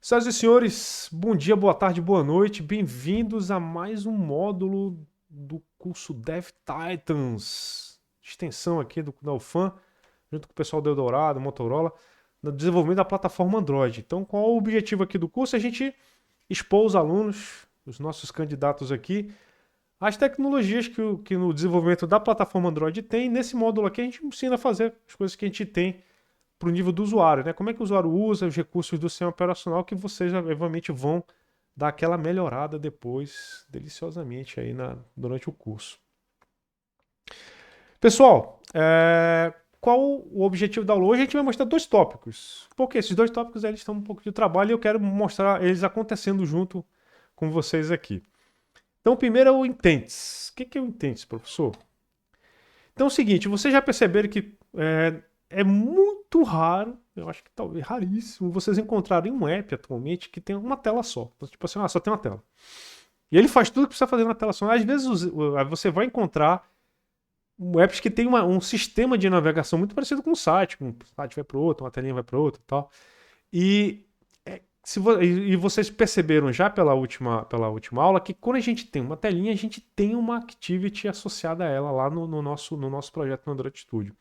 Senhoras e senhores, bom dia, boa tarde, boa noite. Bem-vindos a mais um módulo do curso Dev Titans. Extensão aqui da UFAM, junto com o pessoal do Eldorado, Motorola, no desenvolvimento da plataforma Android. Então, qual é o objetivo aqui do curso? A gente expor os alunos, os nossos candidatos aqui, as tecnologias que no desenvolvimento da plataforma Android tem. Nesse módulo aqui, a gente ensina a fazer as coisas que a gente tem para o nível do usuário, né? Como é que o usuário usa os recursos do sistema operacional que vocês, obviamente, vão dar aquela melhorada depois, deliciosamente, aí durante o curso. Pessoal, qual o objetivo da aula? Hoje a gente vai mostrar dois tópicos. Porque esses dois tópicos eles estão um pouco de trabalho e eu quero mostrar eles acontecendo junto com vocês aqui. Então, o primeiro é o intents. O que é o intents, professor? Então é o seguinte, vocês já perceberam que é muito raro, eu acho que talvez raríssimo, vocês encontrarem um app atualmente que tem uma tela só. Então, tipo assim, só tem uma tela. E ele faz tudo que precisa fazer na tela só. Às vezes você vai encontrar apps que tem um sistema de navegação muito parecido com o site. Um site vai para o outro, uma telinha vai para o outro e tal. E e vocês perceberam já pela última aula que quando a gente tem uma telinha, a gente tem uma activity associada a ela lá no nosso projeto no Android Studio.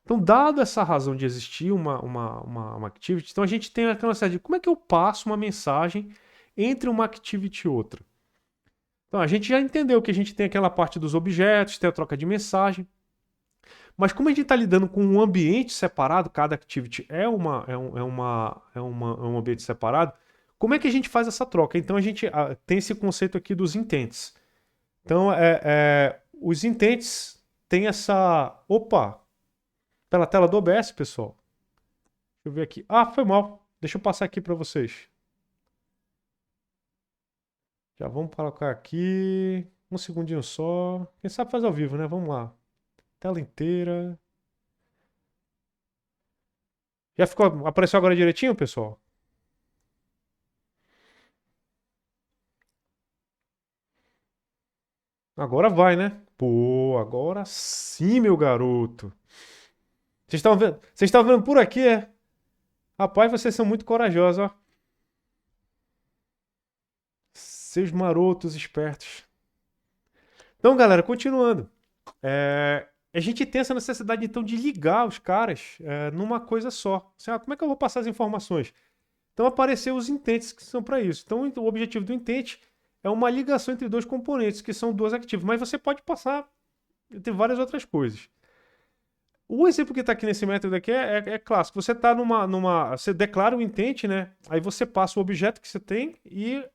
Então, dado essa razão de existir uma activity, então a gente tem aquela série de como é que eu passo uma mensagem entre uma activity e outra. Então, a gente já entendeu que a gente tem aquela parte dos objetos, tem a troca de mensagem, mas como a gente está lidando com um ambiente separado, cada activity é um ambiente separado, como é que a gente faz essa troca? Então, a gente tem esse conceito aqui dos intents. Então, os intents têm essa... Opa! Pela tela do OBS, pessoal. Deixa eu ver aqui. Ah, foi mal. Deixa eu passar aqui para vocês. Já vamos colocar aqui. Um segundinho só. Quem sabe faz ao vivo, né? Vamos lá. Tela inteira. Já ficou. Apareceu agora direitinho, pessoal? Agora vai, né? Pô, agora sim, meu garoto. Vocês estão vendo por aqui, é? Rapaz, vocês são muito corajosos, ó. Seus marotos espertos. Então, galera, continuando. A gente tem essa necessidade, então, de ligar os caras numa coisa só. Assim, como é que eu vou passar as informações? Então, apareceu os intents que são para isso. Então, o objetivo do intent é uma ligação entre dois componentes, que são duas activos. Mas você pode passar, tem várias outras coisas. O exemplo que está aqui nesse método aqui é clássico. Você está você declara o intent, né? Aí você passa o objeto que você tem e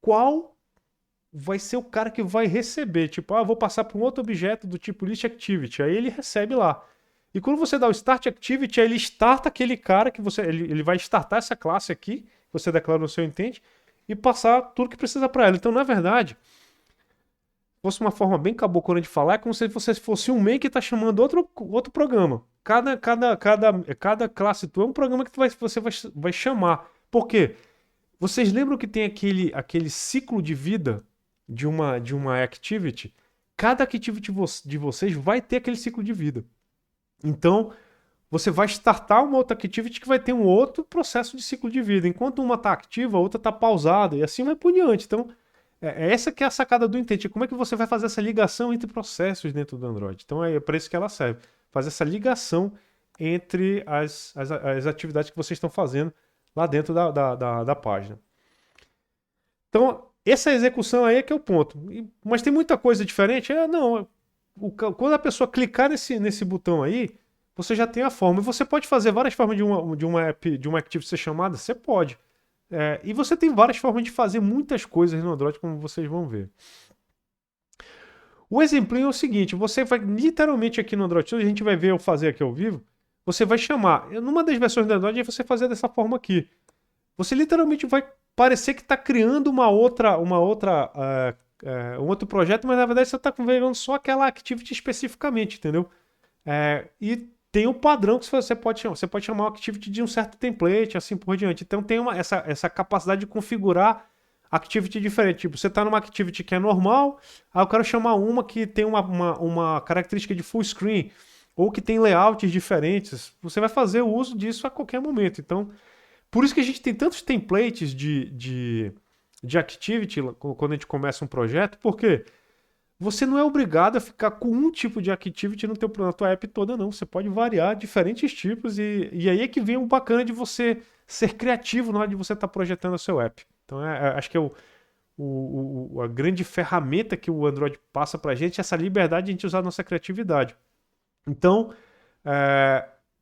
qual vai ser o cara que vai receber. Tipo, vou passar para um outro objeto do tipo list activity. Aí ele recebe lá. E quando você dá o start activity, aí ele starta aquele cara que ele vai startar essa classe aqui, que você declara no seu intent, e passar tudo que precisa para ela. Então, na verdade, fosse uma forma bem cabocla de falar, é como se você fosse um main que está chamando outro programa. Cada classe tua é um programa que você vai chamar. Por quê? Vocês lembram que tem aquele ciclo de vida de uma activity? Cada activity de vocês vai ter aquele ciclo de vida. Então, você vai startar uma outra activity que vai ter um outro processo de ciclo de vida. Enquanto uma está ativa, a outra está pausada, e assim vai por diante. Então, essa que é a sacada do intent. Como é que você vai fazer essa ligação entre processos dentro do Android? Então, é para isso que ela serve. Fazer essa ligação entre as atividades que vocês estão fazendo lá dentro da página. Então, essa execução aí é que é o ponto. Mas tem muita coisa diferente? Não. Quando a pessoa clicar nesse botão aí, você já tem a forma. E você pode fazer várias formas de uma activity ser chamada? Você pode. E você tem várias formas de fazer muitas coisas no Android, como vocês vão ver. O exemplo é o seguinte, você vai literalmente aqui no Android Studio, a gente vai ver eu fazer aqui ao vivo, você vai chamar. Numa das versões do Android, você fazer dessa forma aqui. Você literalmente vai parecer que está criando um outro projeto, mas na verdade você está configurando só aquela activity especificamente, entendeu? E tem o padrão que você pode chamar. Você pode chamar o activity de um certo template, assim por diante. Então tem essa capacidade de configurar activity diferente. Tipo, você está numa activity que é normal, aí eu quero chamar uma que tem uma característica de full screen, ou que tem layouts diferentes. Você vai fazer o uso disso a qualquer momento. Então, Por isso que a gente tem tantos templates de activity quando a gente começa um projeto, porque você não é obrigado a ficar com um tipo de activity na tua app toda, não. Você pode variar diferentes tipos e aí é que vem o bacana de você ser criativo na hora de você estar projetando o seu app. Então, acho que é a grande ferramenta que o Android passa para a gente, é essa liberdade de a gente usar a nossa criatividade. Então,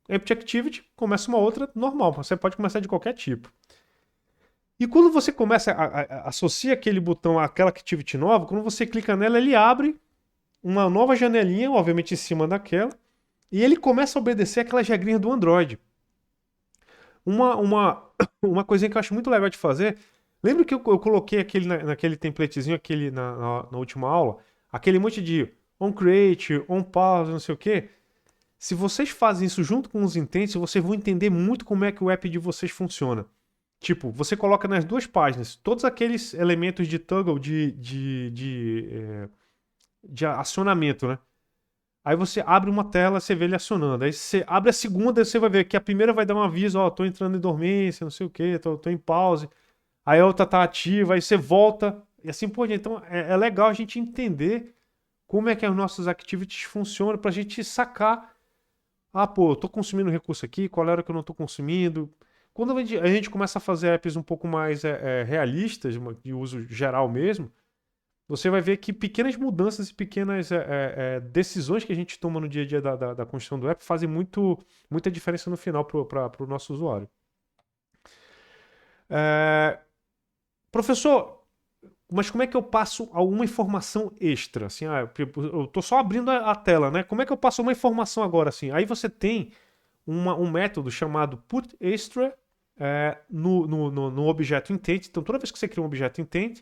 Empty Activity começa uma outra normal, você pode começar de qualquer tipo. E quando você começa associa aquele botão àquela Activity nova, quando você clica nela, ele abre uma nova janelinha, obviamente em cima daquela, e ele começa a obedecer aquelas regrinhas do Android. Uma coisinha que eu acho muito legal de fazer, lembra que eu coloquei naquele templatezinho, na última aula, aquele monte de on create, on pause, não sei o quê? Se vocês fazem isso junto com os intents, vocês vão entender muito como é que o app de vocês funciona. Tipo, você coloca nas duas páginas todos aqueles elementos de toggle de acionamento, né? Aí você abre uma tela, você vê ele acionando. Aí você abre a segunda, você vai ver que a primeira vai dar um aviso, ó, tô entrando em dormência, não sei o quê, tô em pause. Aí a outra tá ativa, aí você volta, e assim por diante. Então é legal a gente entender como é que os nossos activities funcionam pra gente sacar. Ah, pô, eu tô consumindo recurso aqui, qual era que eu não tô consumindo? Quando a gente começa a fazer apps um pouco mais realistas, de uso geral mesmo, você vai ver que pequenas mudanças e pequenas decisões que a gente toma no dia a dia da construção do app fazem muita diferença no final para o nosso usuário. Professor, mas como é que eu passo alguma informação extra? Assim, eu estou só abrindo a tela, né? Como é que eu passo uma informação agora? Assim? Aí você tem um método chamado putExtra no objeto intent. Então, toda vez que você cria um objeto intent,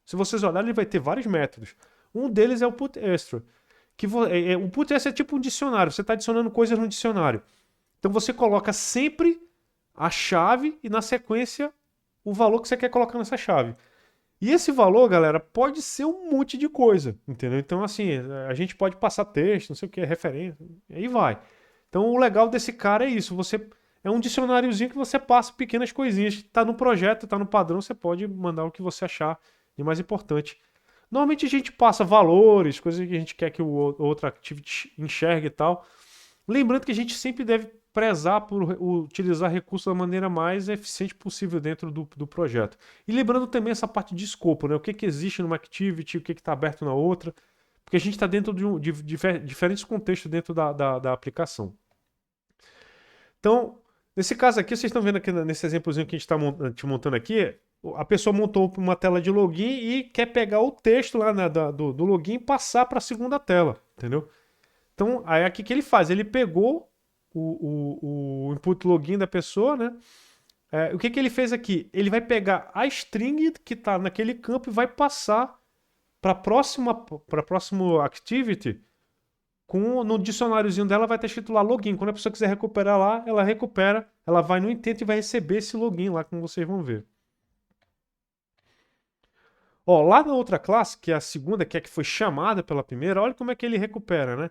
se vocês olharem, ele vai ter vários métodos. Um deles é o putExtra. O putExtra é tipo um dicionário. Você está adicionando coisas no dicionário. Então, você coloca sempre a chave e, na sequência, o valor que você quer colocar nessa chave. E esse valor, galera, pode ser um monte de coisa, entendeu? Então, assim, a gente pode passar texto, não sei o que, referência, e aí vai. Então, o legal desse cara é isso. É um dicionáriozinho que você passa pequenas coisinhas. Está no projeto, está no padrão, você pode mandar o que você achar de mais importante. Normalmente a gente passa valores, coisas que a gente quer que o outro activity enxergue e tal. Lembrando que a gente sempre deve prezar por utilizar recursos da maneira mais eficiente possível dentro do projeto. E lembrando também essa parte de escopo, né? O que existe numa activity, o que está aberto na outra. Porque a gente está dentro de diferentes contextos dentro da aplicação. Então, nesse caso aqui, vocês estão vendo aqui nesse exemplozinho que a gente está montando aqui, a pessoa montou uma tela de login e quer pegar o texto lá do login e passar para a segunda tela, entendeu? Então, aí aqui que ele faz? Ele pegou o input login da pessoa, né? O que ele fez aqui? Ele vai pegar a string que está naquele campo e vai passar para a próxima activity. No dicionáriozinho dela vai estar escrito lá login. Quando a pessoa quiser recuperar lá, ela recupera, ela vai no intento e vai receber esse login lá, como vocês vão ver. Ó, lá na outra classe, que é a segunda, que é a que foi chamada pela primeira, olha como é que ele recupera, né?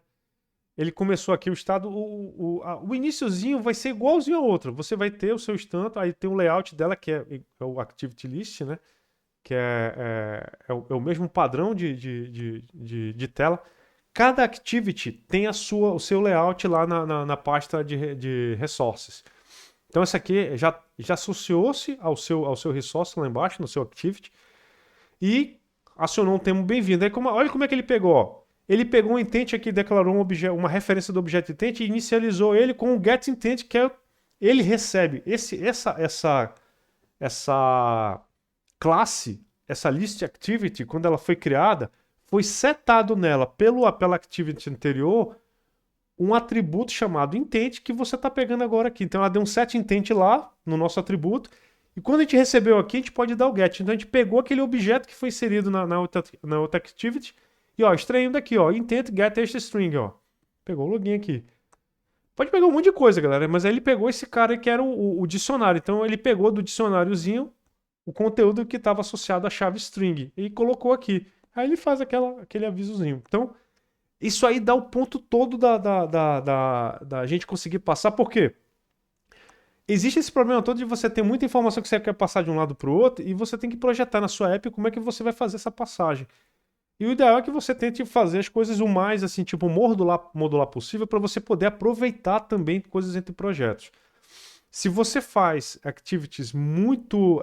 Ele começou aqui o estado, o iniciozinho vai ser igualzinho ao outro. Você vai ter o seu estado, aí tem o layout dela, que é o Activity List, né? Que é o mesmo padrão de tela. Cada activity tem o seu layout lá na pasta de resources. Então, essa aqui já associou-se ao seu resource lá embaixo, no seu activity, e acionou um termo bem-vindo. Olha como é que ele pegou. Ó. Ele pegou um intent aqui, declarou uma referência do objeto intent e inicializou ele com o get intent, que ele recebe. Essa classe, essa list activity, quando ela foi criada, foi setado nela pela activity anterior um atributo chamado intent que você está pegando agora aqui. Então ela deu um set intent lá no nosso atributo e quando a gente recebeu aqui a gente pode dar o get. Então a gente pegou aquele objeto que foi inserido na outra activity e ó, extraindo aqui, ó, intent get este string, ó. Pegou o login aqui. Pode pegar um monte de coisa, galera, mas aí ele pegou esse cara que era o dicionário. Então ele pegou do dicionáriozinho o conteúdo que estava associado à chave string e colocou aqui. Aí ele faz aquele avisozinho. Então, isso aí dá o ponto todo da gente conseguir passar. Por quê? existe esse problema todo de você ter muita informação que você quer passar de um lado para o outro e você tem que projetar na sua app como é que você vai fazer essa passagem. E o ideal é que você tente fazer as coisas o mais assim, tipo, modular possível para você poder aproveitar também coisas entre projetos. Se você faz activities muito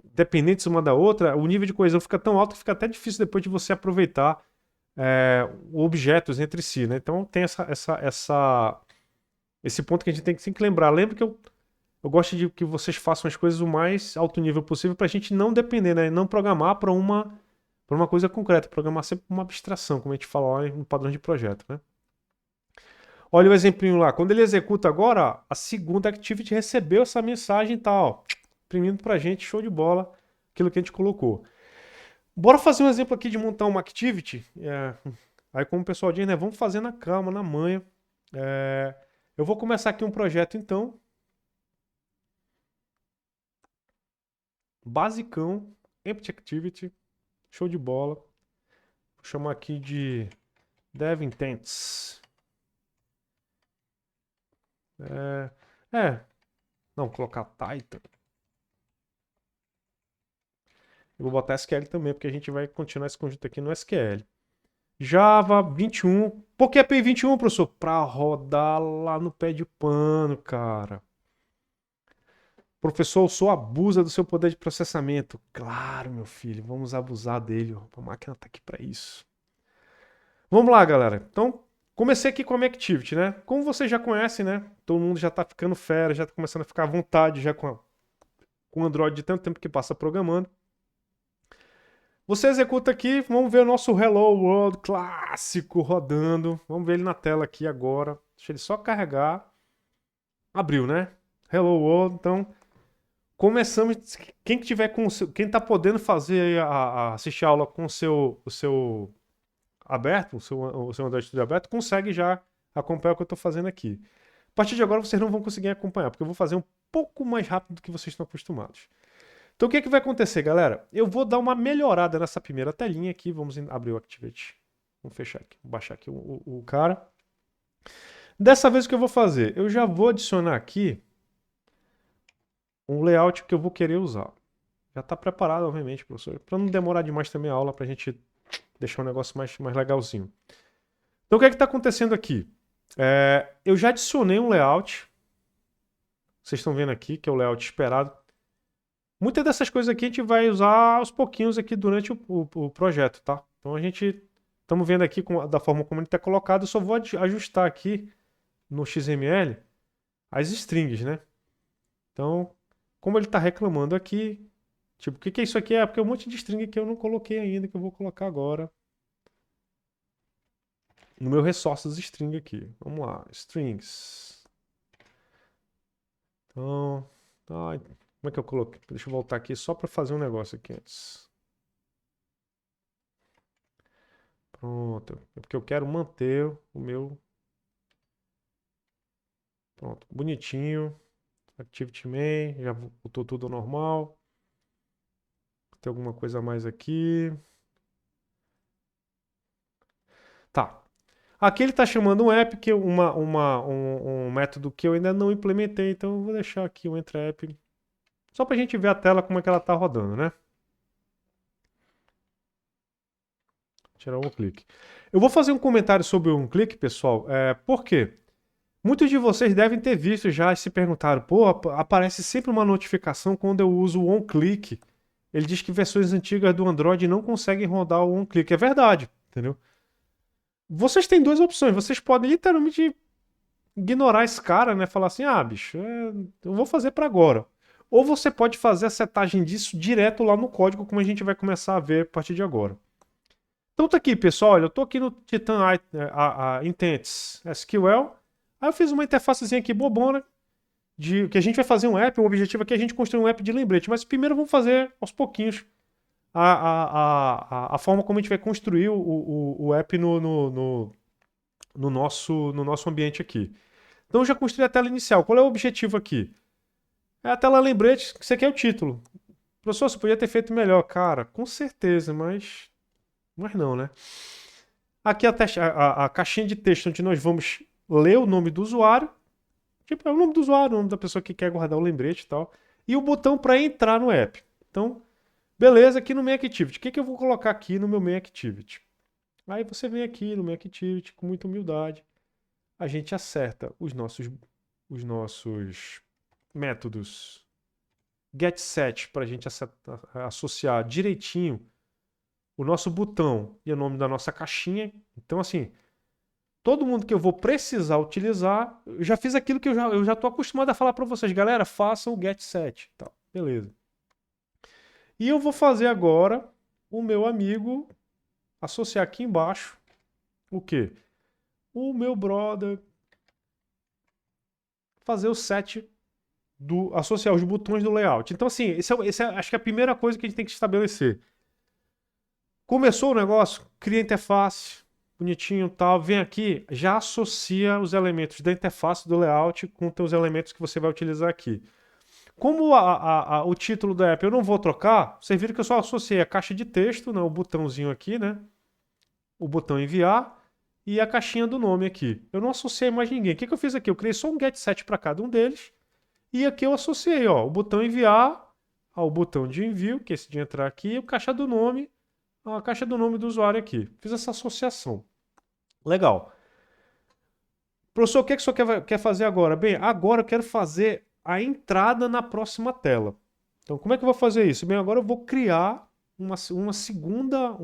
dependentes uma da outra, o nível de coesão fica tão alto que fica até difícil depois de você aproveitar objetos entre si, né? Então tem esse ponto que a gente tem que sempre lembrar. Lembra que eu gosto de que vocês façam as coisas o mais alto nível possível para a gente não depender, né? Não programar para uma coisa concreta, programar sempre uma abstração, como a gente fala lá no padrão de projeto, né? Olha o exemplinho lá. Quando ele executa agora, a segunda activity recebeu essa mensagem e tal, imprimindo pra gente, show de bola, aquilo que a gente colocou. Bora fazer um exemplo aqui de montar uma activity. Aí, como o pessoal diz, né? Vamos fazer na calma, na manha. Eu vou começar aqui um projeto, então. Basicão, empty activity, show de bola. Vou chamar aqui de dev intents. Não, colocar Titan. Eu vou botar SQL também, porque a gente vai continuar esse conjunto aqui no SQL. Java 21. Por que API 21, professor? Pra rodar lá no pé de pano, cara. Professor, o senhor abusa do seu poder de processamento. Claro, meu filho, vamos abusar dele. A máquina tá aqui para isso. Vamos lá, galera. Então, comecei aqui com a minha activity, né? Como vocês já conhecem, né? Todo mundo já tá ficando fera, já tá começando a ficar à vontade já com o Android de tanto tempo que passa programando. Você executa aqui, vamos ver o nosso Hello World clássico rodando. Vamos ver ele na tela aqui agora. Deixa ele só carregar. Abriu, né? Hello World, então começamos. Quem tá podendo fazer assistir a aula com o seu aberto, o seu Android Studio aberto, consegue já acompanhar o que eu estou fazendo aqui. A partir de agora vocês não vão conseguir acompanhar, porque eu vou fazer um pouco mais rápido do que vocês estão acostumados. Então o que, que vai acontecer, galera? Eu vou dar uma melhorada nessa primeira telinha aqui. Vamos abrir o Activate. Vamos fechar aqui, vou baixar aqui o cara. Dessa vez o que eu vou fazer? Eu já vou adicionar aqui um layout que eu vou querer usar. Já está preparado, obviamente, professor, para não demorar demais também a aula, para a gente deixar o negócio mais legalzinho. Então o que é que está acontecendo aqui? Eu já adicionei um layout. Vocês estão vendo aqui, que é o layout esperado. Muitas dessas coisas aqui a gente vai usar aos pouquinhos aqui durante o projeto, tá? Então a gente estamos vendo aqui da forma como ele está colocado. Eu só vou ajustar aqui no XML as strings, né? Então, como ele está reclamando aqui, tipo, o que é isso aqui? Porque é um monte de string que eu não coloquei ainda, que eu vou colocar agora no meu resources string aqui. Vamos lá, strings. Então, como é que eu coloquei? Deixa eu voltar aqui só para fazer um negócio aqui antes. Pronto. É porque eu quero manter o meu. Pronto, bonitinho. Activity main, já voltou tudo ao normal. Tem alguma coisa a mais aqui. Tá. Aqui ele está chamando um app, que é um método que eu ainda não implementei, então eu vou deixar aqui o entre app só para a gente ver a tela como é que ela está rodando, né? Tirar um clique. Eu vou fazer um comentário sobre um clique, pessoal. Por quê? Muitos de vocês devem ter visto já e se perguntaram, pô, aparece sempre uma notificação quando eu uso o OnClick. Ele diz que versões antigas do Android não conseguem rodar o OnClick. É verdade, entendeu? Vocês têm duas opções. Vocês podem literalmente ignorar esse cara, né? Falar assim, bicho, eu vou fazer para agora. Ou você pode fazer a setagem disso direto lá no código, como a gente vai começar a ver a partir de agora. Então tá aqui, pessoal. Olha, eu tô aqui no Titan Intents SQL. Aí eu fiz uma interfacezinha aqui bobona, que a gente vai fazer um app. O objetivo aqui é a gente construir um app de lembrete. Mas primeiro vamos fazer aos pouquinhos a forma como a gente vai construir o app no nosso ambiente aqui. Então eu já construí a tela inicial. Qual é o objetivo aqui? É a tela lembrete, que você quer o título. Professor, você podia ter feito melhor. Cara, com certeza, mas não, né? Aqui a caixinha de texto onde nós vamos ler o nome do usuário. Tipo, é o nome do usuário, o nome da pessoa que quer guardar o lembrete e tal. E o botão para entrar no app. Então, beleza, aqui no Main Activity. O que eu vou colocar aqui no meu Main Activity? Aí você vem aqui no Main Activity com muita humildade. A gente acerta os nossos métodos getSet para a gente associar direitinho o nosso botão e o nome da nossa caixinha. Então, assim, todo mundo que eu vou precisar utilizar, eu já fiz aquilo que eu já estou acostumado a falar para vocês. Galera, façam o getSet. Tá, beleza. E eu vou fazer agora o meu amigo associar aqui embaixo o quê? O meu brother fazer o set associar os botões do layout. Então, assim, esse é acho que é a primeira coisa que a gente tem que estabelecer. Começou o negócio, cria a interface, bonitinho e tal, vem aqui, já associa os elementos da interface do layout com os elementos que você vai utilizar aqui. Como o título da app eu não vou trocar, vocês viram que eu só associei a caixa de texto, né, o botãozinho aqui, né, o botão enviar e a caixinha do nome aqui. Eu não associei mais ninguém. O que eu fiz aqui? Eu criei só um getSet para cada um deles e aqui eu associei ó, o botão enviar ao botão de envio, que é esse de entrar aqui, e a caixa do nome do usuário aqui. Fiz essa associação. Legal. Professor, o que o senhor quer fazer agora? Bem, agora eu quero fazer a entrada na próxima tela. Então, como é que eu vou fazer isso? Bem, agora eu vou criar uma segunda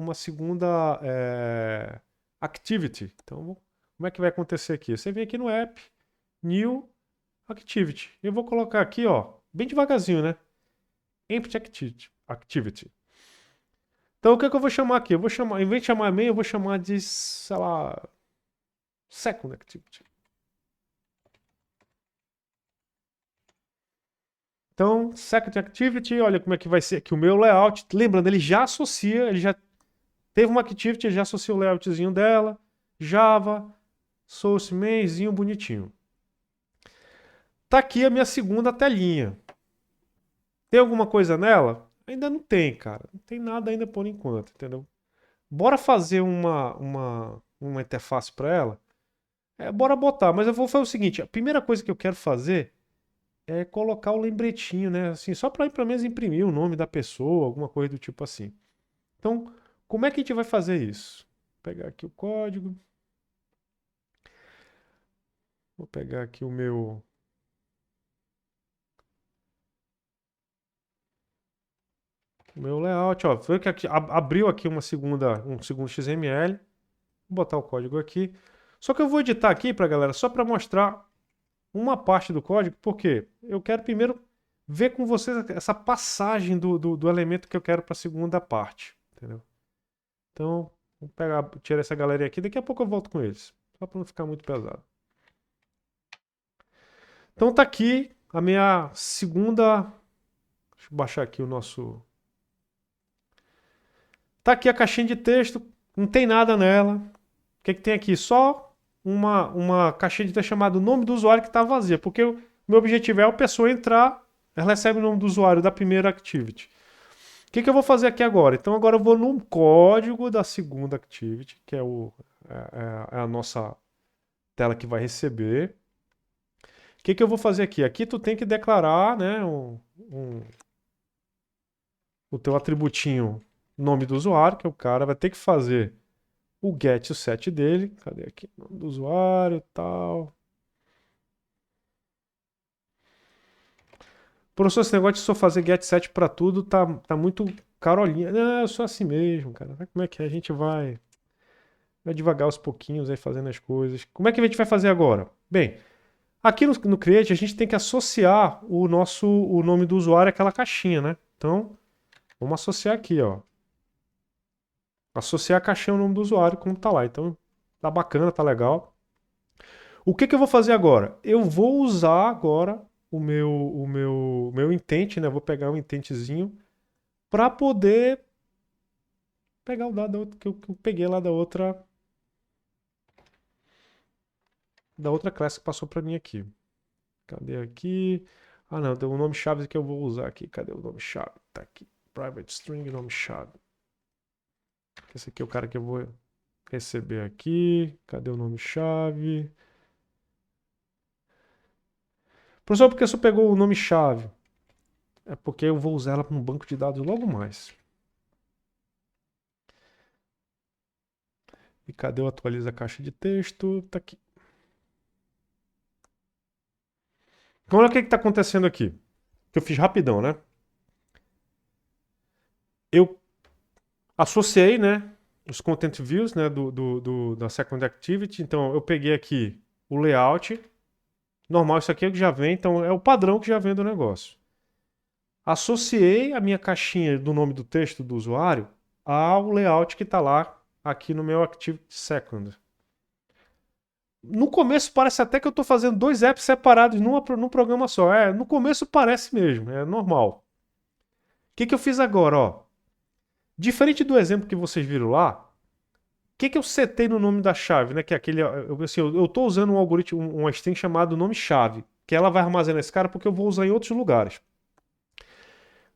activity. Então, como é que vai acontecer aqui? Você vem aqui no app, new activity. Eu vou colocar aqui, ó, bem devagarzinho, né? Empty activity. Então, o que eu vou chamar aqui? Eu vou chamar, em vez de chamar main, eu vou chamar de, sei lá, second activity. Então, second activity, olha como é que vai ser aqui o meu layout. Lembrando, ele já associa, ele já teve uma activity, ele já associa o layoutzinho dela. Java, source mainzinho bonitinho. Tá aqui a minha segunda telinha. Tem alguma coisa nela? Ainda não tem, cara. Não tem nada ainda por enquanto, entendeu? Bora fazer uma interface para ela? Bora botar, mas eu vou fazer o seguinte: a primeira coisa que eu quero fazer é colocar o lembretinho, né? Assim, só para pelo menos imprimir o nome da pessoa, alguma coisa do tipo assim. Então, como é que a gente vai fazer isso? Vou pegar aqui o código. Vou pegar aqui o meu layout, ó. Foi que abriu aqui um segundo XML. Vou botar o código aqui. Só que eu vou editar aqui para galera, só para mostrar uma parte do código, porque eu quero primeiro ver com vocês essa passagem do elemento que eu quero para a segunda parte, entendeu? Então, vou tirar essa galerinha aqui, daqui a pouco eu volto com eles, só para não ficar muito pesado. Então tá aqui a minha segunda. Deixa eu baixar aqui o nosso. Tá aqui a caixinha de texto, não tem nada nela. O que tem aqui? Só uma caixinha de texto chamada nome do usuário que está vazia, porque o meu objetivo é a pessoa entrar, ela recebe o nome do usuário da primeira activity. O que eu vou fazer aqui agora? Então agora eu vou no código da segunda activity, que é a nossa tela que vai receber. O que eu vou fazer aqui? Aqui tu tem que declarar, né, o teu atributinho nome do usuário, que é o cara, vai ter que fazer o get e o set dele. Cadê aqui? Nome do usuário e tal. Professor, esse negócio de só fazer get set pra tudo tá muito carolinha. Não, eu sou assim mesmo, cara. Como é que é? A gente vai devagar aos pouquinhos aí fazendo as coisas. Como é que a gente vai fazer agora? Bem, aqui no Create a gente tem que associar o nome do usuário àquela caixinha, né? Então, vamos associar aqui, ó. Associar a caixinha ao nome do usuário como tá lá. Então, tá bacana, tá legal. O que eu vou fazer agora? Eu vou usar agora o meu intent, né? Eu vou pegar um intentzinho para poder pegar o dado que eu peguei lá da outra classe que passou para mim aqui. Cadê aqui? Ah, não, tem um nome-chave que eu vou usar aqui. Cadê o nome-chave? Tá aqui. Private string nome-chave. Esse aqui é o cara que eu vou receber aqui. Cadê o nome-chave? Professor, por que você pegou o nome-chave? É porque eu vou usar ela para um banco de dados logo mais. E cadê o atualiza a caixa de texto? Tá aqui. Então, olha o que está acontecendo aqui. Que eu fiz rapidão, né? Eu associei, né, os content views, né, da Second Activity. Então, eu peguei aqui o layout. Normal, isso aqui é o que já vem. Então, é o padrão que já vem do negócio. Associei a minha caixinha do nome do texto do usuário ao layout que está lá aqui no meu Activity Second. No começo parece até que eu estou fazendo dois apps separados num programa só. No começo parece mesmo, é normal. O que eu fiz agora? Ó? Diferente do exemplo que vocês viram lá, o que eu setei no nome da chave? Né? Que é aquele, eu estou usando um algoritmo, uma string chamado nome-chave, que ela vai armazenar esse cara porque eu vou usar em outros lugares.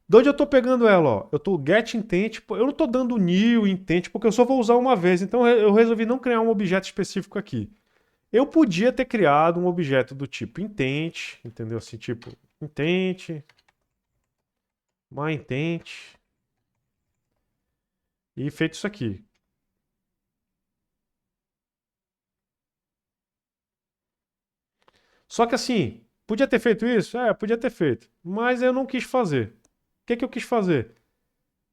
De onde eu estou pegando ela? Ó? Eu estou get intent, eu não estou dando new intent porque eu só vou usar uma vez, então eu resolvi não criar um objeto específico aqui. Eu podia ter criado um objeto do tipo intent, entendeu? Assim, tipo intent, myIntent, e feito isso aqui. Só que assim, podia ter feito isso? Podia ter feito. Mas eu não quis fazer. O que eu quis fazer?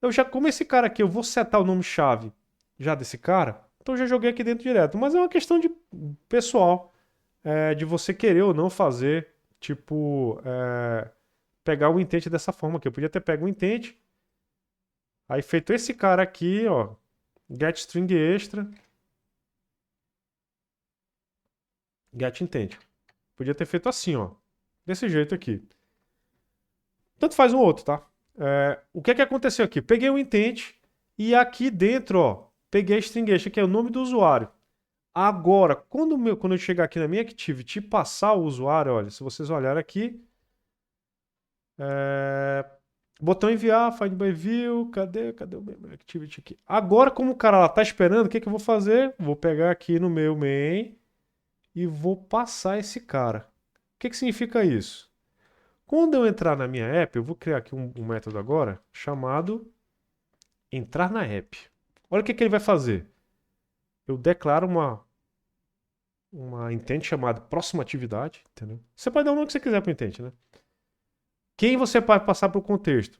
Eu já, como esse cara aqui, eu vou setar o nome-chave já desse cara, então eu já joguei aqui dentro direto. Mas é uma questão de pessoal, de você querer ou não fazer, tipo, pegar o intent dessa forma aqui. Eu podia ter pego o intent, aí feito esse cara aqui, ó, get string extra, get intent. Podia ter feito assim, ó, desse jeito aqui. Tanto faz um outro, tá? O que aconteceu aqui? Peguei o intent e aqui dentro, ó, peguei a string extra, que é o nome do usuário. Agora, quando eu chegar aqui na minha Activity e passar o usuário, olha, se vocês olharem aqui, botão enviar, find by view, cadê o meu Activity aqui? Agora, como o cara lá tá esperando, o que eu vou fazer? Vou pegar aqui no meu main e vou passar esse cara. O que significa isso? Quando eu entrar na minha app, eu vou criar aqui um método agora chamado entrar na app. Olha o que ele vai fazer. Eu declaro uma intent chamada próxima atividade, entendeu? Você pode dar o nome que você quiser para o intent, né? Quem você vai passar para o contexto?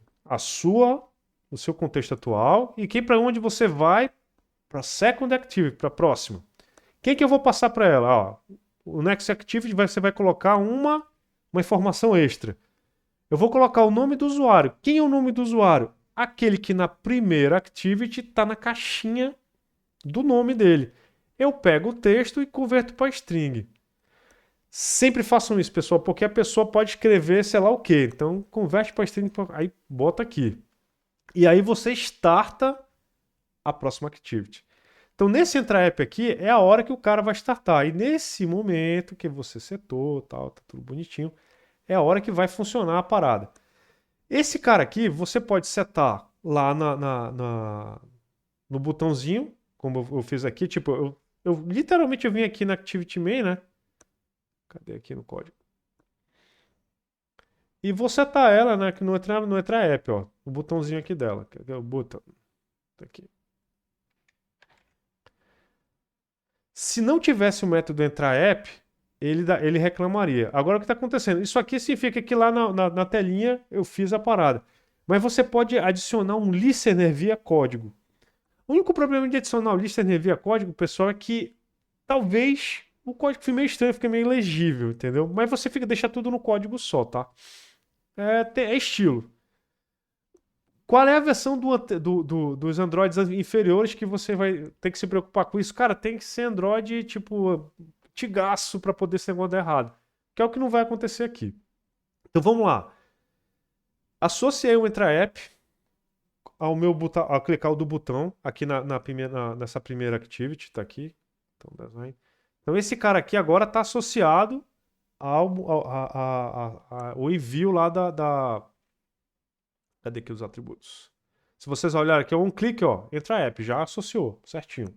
O seu contexto atual e quem para onde você vai para second activity, para a próxima. Quem que eu vou passar para ela? Ó, o next activity você vai colocar uma informação extra. Eu vou colocar o nome do usuário. Quem é o nome do usuário? Aquele que na primeira activity está na caixinha do nome dele. Eu pego o texto e converto para string. Sempre façam isso, pessoal, porque a pessoa pode escrever sei lá o que. Então, converte para string, aí bota aqui. E aí você starta a próxima activity. Então, nesse entrar app aqui, é a hora que o cara vai startar. E nesse momento que você setou, tal, tá tudo bonitinho, é a hora que vai funcionar a parada. Esse cara aqui, você pode setar lá no botãozinho, como eu fiz aqui. Tipo, eu literalmente eu vim aqui na Activity Main, né? Cadê aqui no código? E vou setar ela, né? Que não entra app, ó. O botãozinho aqui dela. Cadê o botão? Tá aqui. Se não tivesse o método entrar app, ele reclamaria. Agora o que está acontecendo? Isso aqui significa que lá na telinha eu fiz a parada. Mas você pode adicionar um listener via código. O único problema de adicionar o listener via código, pessoal, é que talvez o código fique meio estranho, fique meio ilegível, entendeu? Mas você deixa tudo no código só, tá? É estilo. Qual é a versão dos Androids inferiores que você vai ter que se preocupar com isso? Cara, tem que ser Android, tipo, tigaço para poder ser negócio dar errado. Que é o que não vai acontecer aqui. Então vamos lá. Associei o Entra App ao meu botão, ao clicar o do botão aqui nessa primeira activity, tá aqui. Então, design. Então esse cara aqui agora está associado ao envio lá Cadê aqui os atributos? Se vocês olharem aqui, é um clique, ó, entra app, já associou, certinho. O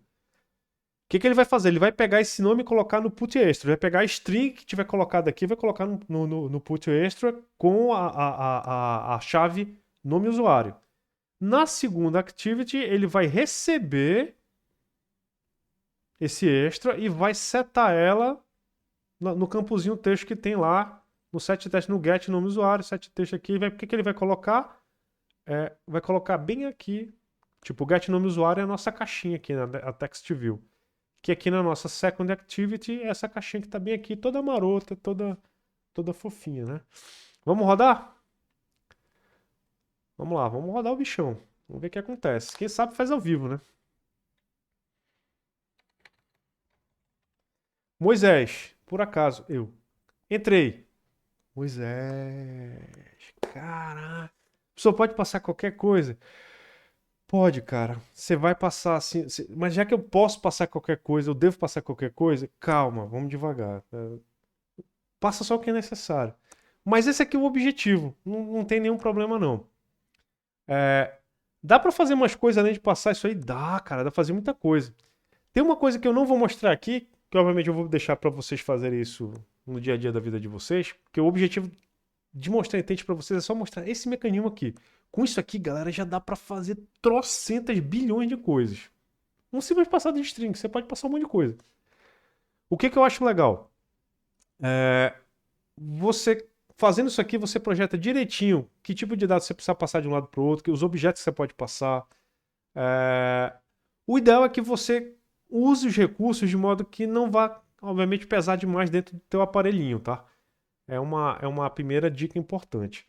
que ele vai fazer? Ele vai pegar esse nome e colocar no put extra. Ele vai pegar a string que tiver colocado aqui e vai colocar no put extra com a chave nome usuário. Na segunda activity, ele vai receber esse extra e vai setar ela no campozinho texto que tem lá no setText, no get nome usuário, setText aqui. O que ele vai colocar? Vai colocar bem aqui, tipo, o get nome usuário é a nossa caixinha aqui, a text view. Que aqui na nossa second activity é essa caixinha que tá bem aqui, toda marota, toda fofinha, né? Vamos rodar? Vamos lá, vamos rodar o bichão. Vamos ver o que acontece. Quem sabe faz ao vivo, né? Moisés, por acaso, eu entrei. Moisés, caraca. A pessoa pode passar qualquer coisa? Pode, cara. Você vai passar assim. Mas já que eu posso passar qualquer coisa, eu devo passar qualquer coisa, calma, vamos devagar. Passa só o que é necessário. Mas esse aqui é o objetivo. Não tem nenhum problema, não. Dá pra fazer umas coisas além de passar isso aí? Dá, cara. Dá pra fazer muita coisa. Tem uma coisa que eu não vou mostrar aqui, que obviamente eu vou deixar pra vocês fazerem isso no dia a dia da vida de vocês, porque o objetivo de mostrar intente pra vocês é só mostrar esse mecanismo aqui. Com isso aqui, galera, já dá pra fazer trocentas bilhões de coisas. Um simples passado de string, você pode passar um monte de coisa. O que eu acho legal? Você fazendo isso aqui, você projeta direitinho que tipo de dados você precisa passar de um lado para o outro, que os objetos que você pode passar. O ideal é que você use os recursos de modo que não vá, obviamente, pesar demais dentro do teu aparelhinho, tá? É uma primeira dica importante.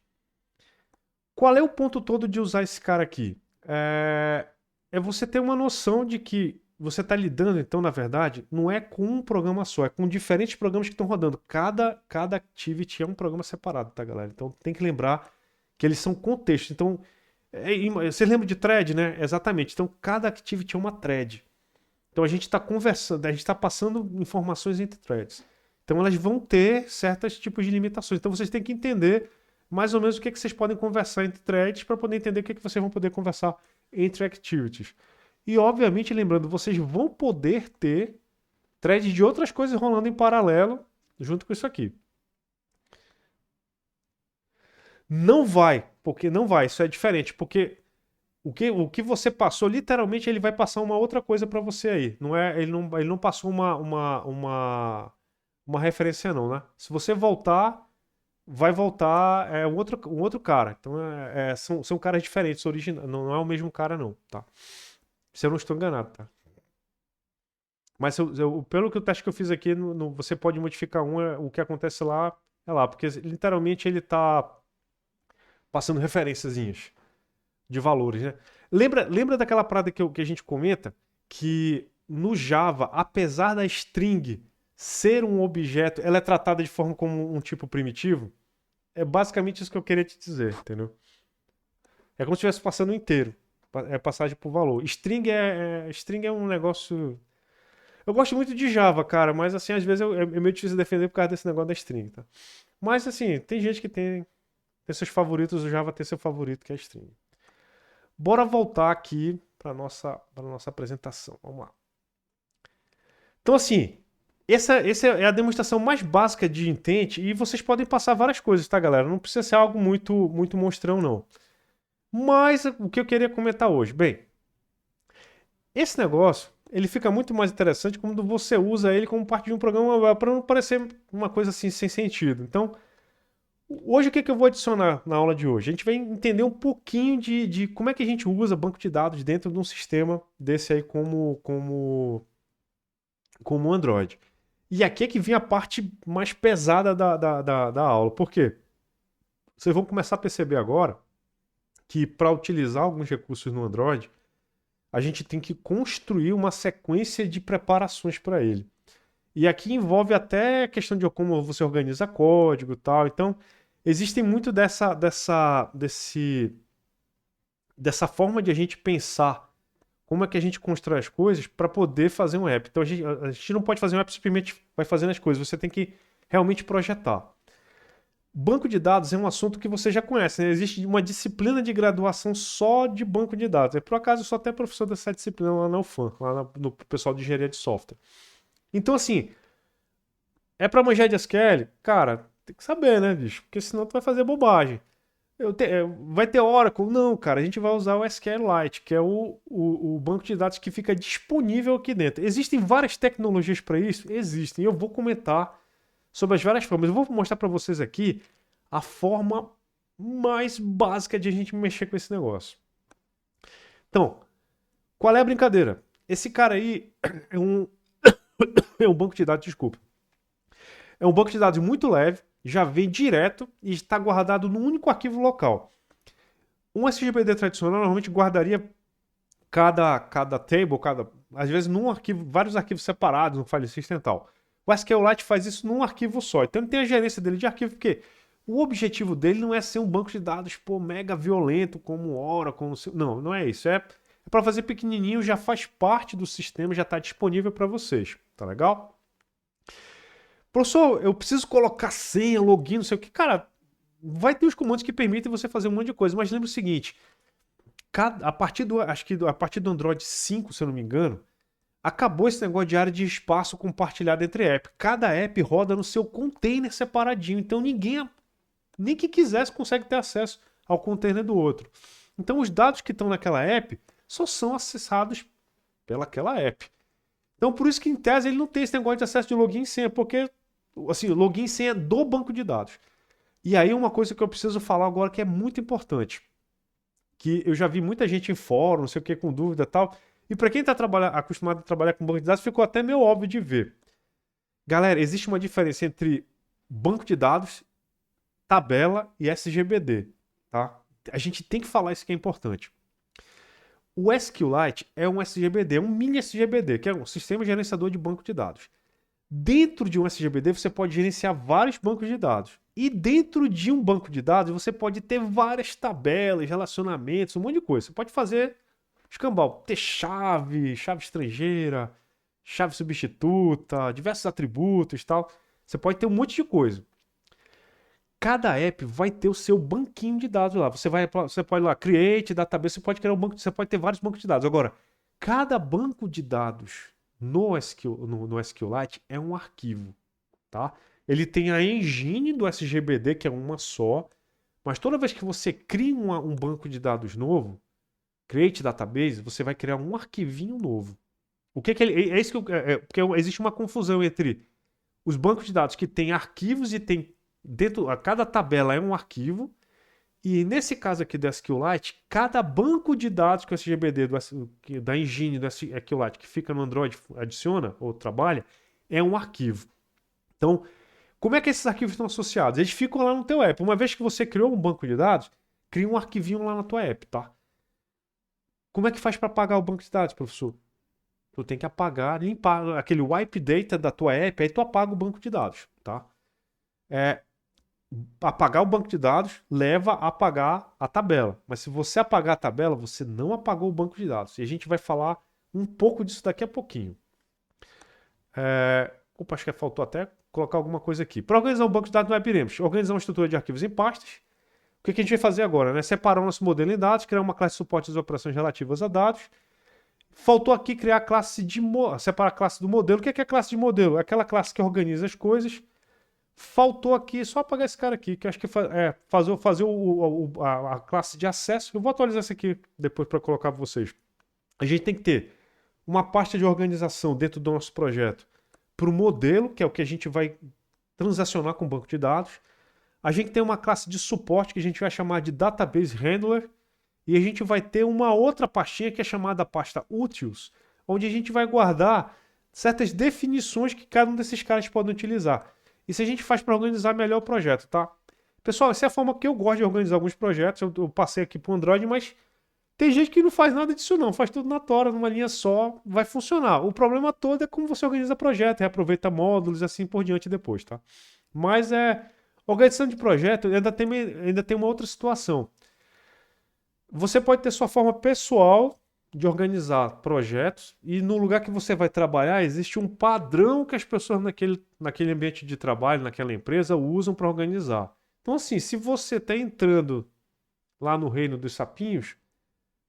Qual é o ponto todo de usar esse cara aqui? É você ter uma noção de que você está lidando, então, na verdade, não é com um programa só, é com diferentes programas que estão rodando. Cada activity é um programa separado, tá, galera? Então tem que lembrar que eles são contextos. Então, você lembra de thread, né? Exatamente. Então, cada activity é uma thread. Então a gente está conversando, a gente está passando informações entre threads. Então elas vão ter certos tipos de limitações. Então vocês têm que entender mais ou menos o que vocês podem conversar entre threads para poder entender o que vocês vão poder conversar entre activities. E, obviamente, lembrando, vocês vão poder ter threads de outras coisas rolando em paralelo junto com isso aqui. Não vai, porque não vai, isso é diferente, porque o que você passou, literalmente, ele vai passar uma outra coisa para você aí. Ele não passou uma referência, não, né? Se você voltar, vai voltar um outro cara. Então, são caras diferentes, não é o mesmo cara, não, tá? Se eu não estou enganado, tá? Mas pelo que o teste que eu fiz aqui, você pode modificar o que acontece lá é lá, porque literalmente ele está passando referenciazinhas de valores, né? Lembra daquela parada que a gente comenta que no Java, apesar da string ser um objeto, ela é tratada de forma como um tipo primitivo? É basicamente isso que eu queria te dizer, entendeu? É como se estivesse passando inteiro. É passagem por valor. String é um negócio. Eu gosto muito de Java, cara, mas assim, às vezes é meio difícil defender por causa desse negócio da string, tá? Mas assim, tem gente que tem seus favoritos, o Java tem seu favorito, que é a string. Bora voltar aqui para nossa apresentação. Vamos lá. Então, assim, essa é a demonstração mais básica de intent e vocês podem passar várias coisas, tá, galera? Não precisa ser algo muito, muito monstrão, não. Mas o que eu queria comentar hoje? Bem, esse negócio ele fica muito mais interessante quando você usa ele como parte de um programa web, para não parecer uma coisa assim sem sentido. Então, hoje o que eu vou adicionar na aula de hoje? A gente vai entender um pouquinho de como é que a gente usa banco de dados dentro de um sistema desse aí como Android. E aqui é que vem a parte mais pesada da aula. Por quê? Vocês vão começar a perceber agora que para utilizar alguns recursos no Android, a gente tem que construir uma sequência de preparações para ele. E aqui envolve até a questão de como você organiza código e tal. Então, existem muito dessa forma de a gente pensar como é que a gente constrói as coisas para poder fazer um app. Então, a gente não pode fazer um app simplesmente vai fazendo as coisas. Você tem que realmente projetar. Banco de dados é um assunto que você já conhece, né? Existe uma disciplina de graduação só de banco de dados. Por acaso, eu sou até professor dessa disciplina lá na UFAM, no pessoal de engenharia de software. Então, assim, é para manjar de SQL? Cara, tem que saber, né, bicho? Porque senão tu vai fazer bobagem. Vai ter Oracle? Não, cara, a gente vai usar o SQLite, que é o banco de dados que fica disponível aqui dentro. Existem várias tecnologias para isso? Existem. Eu vou comentar sobre as várias formas. Eu vou mostrar para vocês aqui a forma mais básica de a gente mexer com esse negócio. Então, qual é a brincadeira? Esse cara aí é um, é um banco de dados, desculpa. É um banco de dados muito leve, já vem direto e está guardado num único arquivo local. Um SGBD tradicional normalmente guardaria cada table, às vezes num arquivo, vários arquivos separados, no file system e tal. O SQLite faz isso num arquivo só. Então ele tem a gerência dele de arquivo, porque o objetivo dele não é ser um banco de dados mega violento como o Oracle. Não, não é isso. É para fazer pequenininho, já faz parte do sistema, já está disponível para vocês. Tá legal? Professor, eu preciso colocar senha, login, não sei o que. Cara, vai ter os comandos que permitem você fazer um monte de coisa, mas lembre o seguinte: a partir do Android 5, se eu não me engano, acabou esse negócio de área de espaço compartilhada entre app. Cada app roda no seu container separadinho, então ninguém, nem que quisesse, consegue ter acesso ao container do outro. Então os dados que estão naquela app só são acessados pelaquela app. Então por isso que em tese ele não tem esse negócio de acesso de login e senha, porque assim, login e senha do banco de dados. E aí uma coisa que eu preciso falar agora que é muito importante, que eu já vi muita gente em fórum, não sei o que, com dúvida e tal, e para quem está acostumado a trabalhar com banco de dados, ficou até meio óbvio de ver. Galera, existe uma diferença entre banco de dados, tabela e SGBD, tá? A gente tem que falar isso que é importante. O SQLite é um SGBD, é um mini SGBD, que é um sistema gerenciador de banco de dados. Dentro de um SGBD, você pode gerenciar vários bancos de dados. E dentro de um banco de dados, você pode ter várias tabelas, relacionamentos, um monte de coisa. Você pode fazer escambau, ter chave estrangeira, chave substituta, diversos atributos e tal. Você pode ter um monte de coisa. Cada app vai ter o seu banquinho de dados lá. Você pode lá, create database, você pode criar um banco, você pode ter vários bancos de dados. Agora, cada banco de dados no SQLite é um arquivo, tá? Ele tem a engine do SGBD, que é uma só, mas toda vez que você cria um banco de dados novo, create database, você vai criar um arquivinho novo. O que que ele é isso que porque existe uma confusão entre os bancos de dados que têm arquivos e tem dentro a cada tabela é um arquivo. E nesse caso aqui do SQLite, cada banco de dados que o SGBD da engine do SQLite que fica no Android adiciona ou trabalha é um arquivo. Então, como é que esses arquivos estão associados? Eles ficam lá no teu app. Uma vez que você criou um banco de dados, cria um arquivinho lá na tua app, tá? Como é que faz para apagar o banco de dados, professor? Tu tem que apagar, limpar aquele wipe data da tua app, aí tu apaga o banco de dados, tá? Apagar o banco de dados leva a apagar a tabela. Mas se você apagar a tabela, você não apagou o banco de dados. E a gente vai falar um pouco disso daqui a pouquinho. Opa, acho que faltou até colocar alguma coisa aqui. Para organizar um banco de dados, não iremos organizar uma estrutura de arquivos em pastas. O que a gente vai fazer agora? Né? Separar o nosso modelo em dados, criar uma classe de suporte às operações relativas a dados. Faltou aqui criar a classe separar a classe do modelo. O que é a classe de modelo? É aquela classe que organiza as coisas. Faltou aqui, só apagar esse cara aqui, que eu acho que fazer a classe de acesso. Eu vou atualizar isso aqui depois para colocar para vocês. A gente tem que ter uma pasta de organização dentro do nosso projeto para o modelo, que é o que a gente vai transacionar com o banco de dados. A gente tem uma classe de suporte que a gente vai chamar de Database Handler. E a gente vai ter uma outra pastinha que é chamada pasta Utils, onde a gente vai guardar certas definições que cada um desses caras podem utilizar. Isso a gente faz para organizar melhor o projeto, tá? Pessoal, essa é a forma que eu gosto de organizar alguns projetos. Eu passei aqui para o Android, mas tem gente que não faz nada disso não. Faz tudo na tora, numa linha só, vai funcionar. O problema todo é como você organiza projeto, reaproveita módulos e assim por diante depois, tá? Mas organização de projeto ainda tem uma outra situação. Você pode ter sua forma pessoal de organizar projetos e no lugar que você vai trabalhar existe um padrão que as pessoas naquele ambiente de trabalho, naquela empresa, usam para organizar. Então, assim, se você está entrando lá no reino dos sapinhos,